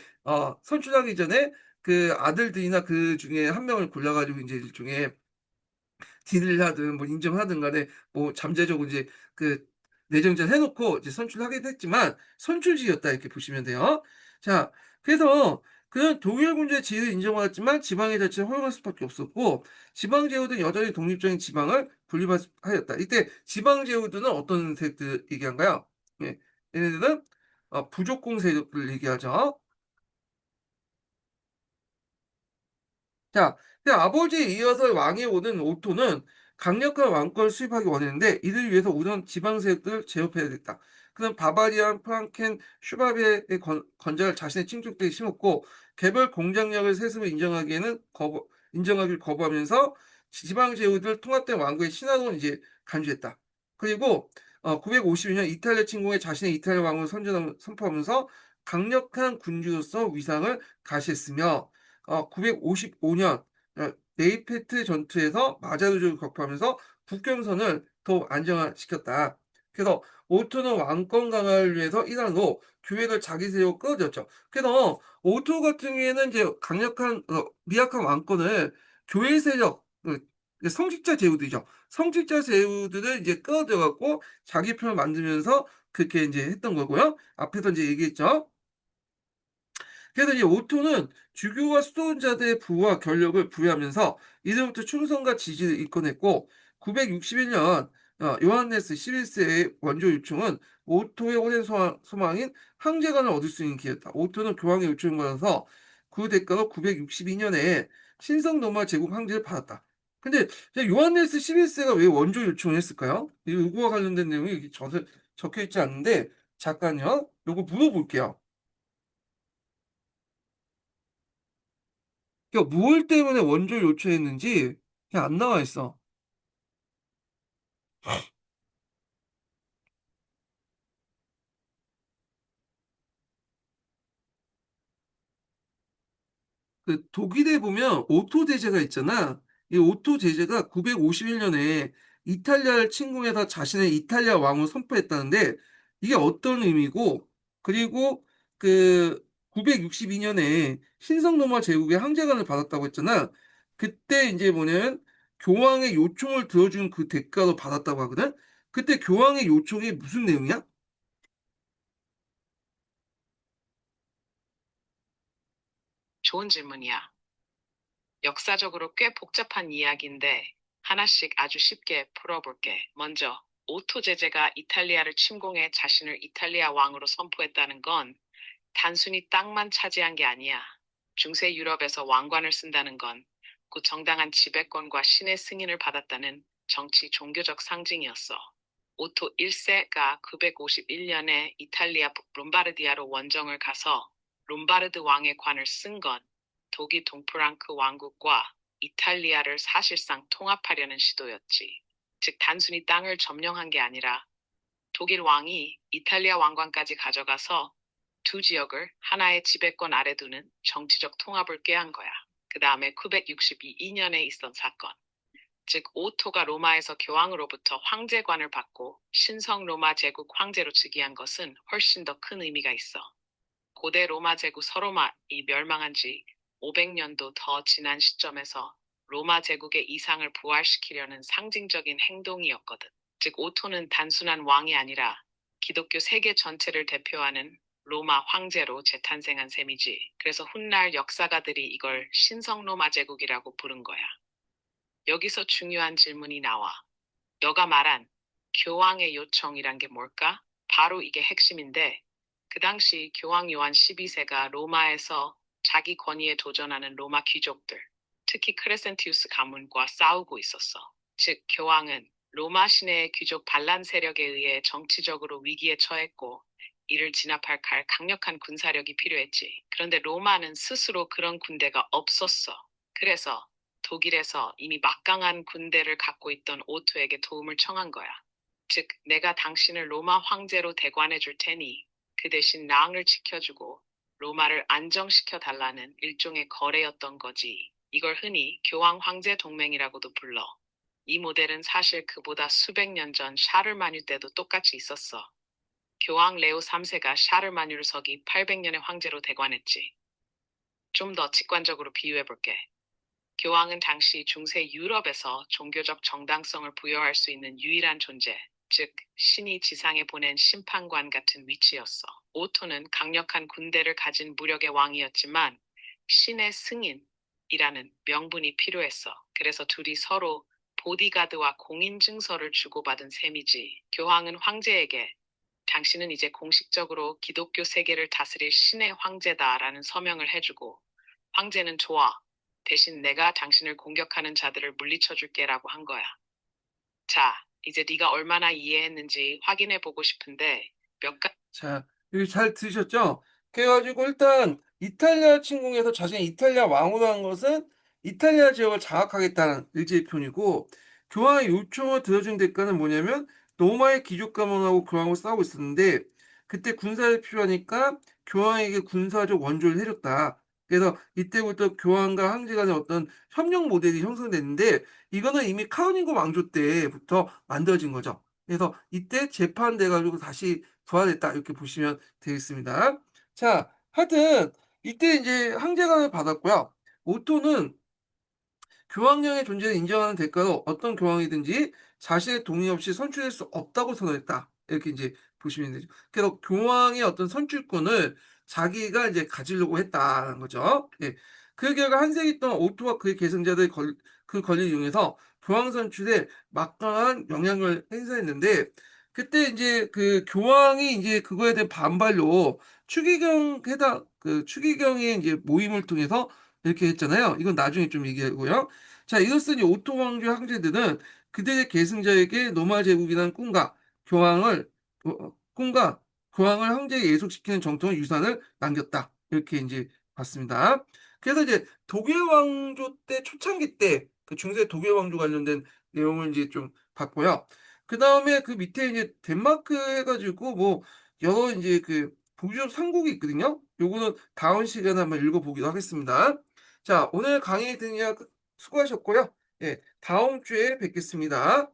선출하기 전에 그 아들들이나 그 중에 한 명을 골라 가지고 인제 일종의 딜을 하든 뭐 인정하든 간에 뭐 잠재적으로 이제 그 내정전 해 놓고 이제 선출하기도 했지만 선출직이었다 이렇게 보시면 돼요. 자, 그래서 그는 독일 군주의 지위를 인정받았지만 지방의 자치를 허용할 수밖에 없었고 지방 제후들은 여전히 독립적인 지방을 하였다. 이때 지방 제후들은 어떤 세력들 얘기한가요? 예. 얘네들은 부족공 세력들을 얘기하죠. 자, 근데 아버지에 이어서 왕이 오는 오토는 강력한 왕권을 수립하기 원했는데 이를 위해서 우선 지방 세력들을 제압해야겠다. 그는 바바리안, 프랑켄, 슈바비의 건자를 자신의 친족들에 심었고 개별 공작력을 세습을 인정하기를 거부하면서 지방 제후들 통합된 왕국의 신화론을 이제 간주했다. 그리고 952년 이탈리아 침공에 자신의 이탈리아 왕을 선포하면서 강력한 군주로서 위상을 가시했으며 955년 네이페트 전투에서 마자르족을 격파하면서 국경선을 더욱 안정화시켰다. 그래서 오토는 왕권 강화를 위해서 이란으로 교회를 자기 세력으로 끌어들였죠. 그래서 오토 같은 경우에는 이제 강력한 미약한 왕권을 교회 세력 성직자 제후들이죠. 성직자 제후들을 이제 끌어들여 갖고 자기 편을 만들면서 그렇게 이제 했던 거고요. 앞에서 이제 얘기했죠. 그래서 이 오토는 주교와 수도원자들의 부와 권력을 부여하면서 이들부터 충성과 지지를 이끌어냈고 961년 요한네스 11세의 원조 요청은 오토의 오랜 소망인 황제관을 얻을 수 있는 기회였다. 오토는 교황의 요청을 받아서 그 대가로 962년에 신성 로마 제국 황제를 받았다. 근데 요한네스 11세가 왜 원조 요청을 했을까요? 이거와 관련된 내용이 여기 적혀 있지 않는데 잠깐요. 요거 물어볼게요. 그러니까 무엇 때문에 원조를 요청했는지 그냥 안 나와 있어. 그 독일에 보면 오토 제제가 있잖아. 이 오토 제제가 951년에 이탈리아를 침공해서 자신의 이탈리아 왕을 선포했다는데 이게 어떤 의미고 그리고 그 962년에 신성 로마 제국의 황제관을 받았다고 했잖아. 그때 이제 뭐냐면 교황의 요청을 들어준 그 대가로 받았다고 하거든. 그때 교황의 요청이 무슨 내용이야? 좋은 질문이야. 역사적으로 꽤 복잡한 이야기인데 하나씩 아주 쉽게 풀어볼게. 먼저 오토 제제가 이탈리아를 침공해 자신을 이탈리아 왕으로 선포했다는 건 단순히 땅만 차지한 게 아니야. 중세 유럽에서 왕관을 쓴다는 건 그 정당한 지배권과 신의 승인을 받았다는 정치 종교적 상징이었어. 오토 1세가 951년에 이탈리아 롬바르디아로 원정을 가서 롬바르드 왕의 관을 쓴 건 독일 동프랑크 왕국과 이탈리아를 사실상 통합하려는 시도였지. 즉 단순히 땅을 점령한 게 아니라 독일 왕이 이탈리아 왕관까지 가져가서 두 지역을 하나의 지배권 아래 두는 정치적 통합을 꾀한 거야. 그 다음에 962년에 있던 사건. 즉 오토가 로마에서 교황으로부터 황제관을 받고 신성 로마 제국 황제로 즉위한 것은 훨씬 더 큰 의미가 있어. 고대 로마 제국 서로마이 멸망한 지 500년도 더 지난 시점에서 로마 제국의 이상을 부활시키려는 상징적인 행동이었거든. 즉 오토는 단순한 왕이 아니라 기독교 세계 전체를 대표하는 로마 황제로 재탄생한 셈이지. 그래서 훗날 역사가들이 이걸 신성 로마 제국이라고 부른 거야. 여기서 중요한 질문이 나와. 너가 말한 교황의 요청이란 게 뭘까? 바로 이게 핵심인데, 그 당시 교황 요한 12세가 로마에서 자기 권위에 도전하는 로마 귀족들, 특히 크레센티우스 가문과 싸우고 있었어. 즉, 교황은 로마 시내의 귀족 반란 세력에 의해 정치적으로 위기에 처했고, 이를 진압할 강력한 군사력이 필요했지. 그런데 로마는 스스로 그런 군대가 없었어. 그래서 독일에서 이미 막강한 군대를 갖고 있던 오토에게 도움을 청한 거야. 즉, 내가 당신을 로마 황제로 대관해 줄 테니 그 대신 랑을 지켜주고 로마를 안정시켜 달라는 일종의 거래였던 거지. 이걸 흔히 교황 황제 동맹이라고도 불러. 이 모델은 사실 그보다 수백 년 전 샤르마뉴 때도 똑같이 있었어. 교황 레오 3세가 샤르마뉴를 서기 800년의 황제로 대관했지. 좀 더 직관적으로 비유해볼게. 교황은 당시 중세 유럽에서 종교적 정당성을 부여할 수 있는 유일한 존재, 즉 신이 지상에 보낸 심판관 같은 위치였어. 오토는 강력한 군대를 가진 무력의 왕이었지만 신의 승인이라는 명분이 필요했어. 그래서 둘이 서로 보디가드와 공인증서를 주고받은 셈이지. 교황은 황제에게 당신은 이제 공식적으로 기독교 세계를 다스릴 신의 황제다라는 서명을 해주고, 황제는 좋아. 대신 내가 당신을 공격하는 자들을 물리쳐 줄게라고 한 거야. 자, 이제 네가 얼마나 이해했는지 확인해 보고 싶은데 몇 가지. 자, 여기 잘 들으셨죠? 그래가지고 일단 이탈리아 침공에서 자신이 이탈리아 왕으로 한 것은 이탈리아 지역을 장악하겠다는 의지의 표현이고, 교황의 요청을 들어준 대가는 뭐냐면 로마의 귀족 가문하고 교황하고 싸우고 있었는데 그때 군사를 필요하니까 교황에게 군사적 원조를 해줬다. 그래서 이때부터 교황과 황제 간의 어떤 협력 모델이 형성됐는데, 이거는 이미 카로lin거 왕조 때부터 만들어진 거죠. 그래서 이때 재판돼가지고 다시 부활했다, 이렇게 보시면 되겠습니다. 자, 하여튼 이때 이제 황제관을 받았고요. 오토는 교황령의 존재를 인정하는 대가로 어떤 교황이든지 자신의 동의 없이 선출할 수 없다고 선언했다, 이렇게 이제 보시면 되죠. 그래서 교황의 어떤 선출권을 자기가 이제 가지려고 했다는 거죠. 예. 그 결과 한 세기 동안 오토와 그의 계승자들의 그 권리를 이용해서 교황 선출에 막강한 영향을 행사했는데, 그때 이제 그 교황이 이제 그거에 대한 반발로 추기경의 이제 모임을 통해서 이렇게 했잖아요. 이건 나중에 좀 얘기하고요. 자, 이것은 오토 왕조 황제들은 그들의 계승자에게 로마 제국이라는 꿈과 교황을 황제에 예속시키는 정통의 유산을 남겼다, 이렇게 이제 봤습니다. 그래서 이제 독일 왕조 때 초창기 때 그 중세 독일 왕조 관련된 내용을 이제 좀 봤고요. 그 다음에 그 밑에 이제 덴마크 해가지고 뭐 여러 이제 그 북유럽 삼국이 있거든요. 요거는 다음 시간에 한번 읽어보기로 하겠습니다. 자, 오늘 강의 수고하셨고요. 예, 다음 주에 뵙겠습니다.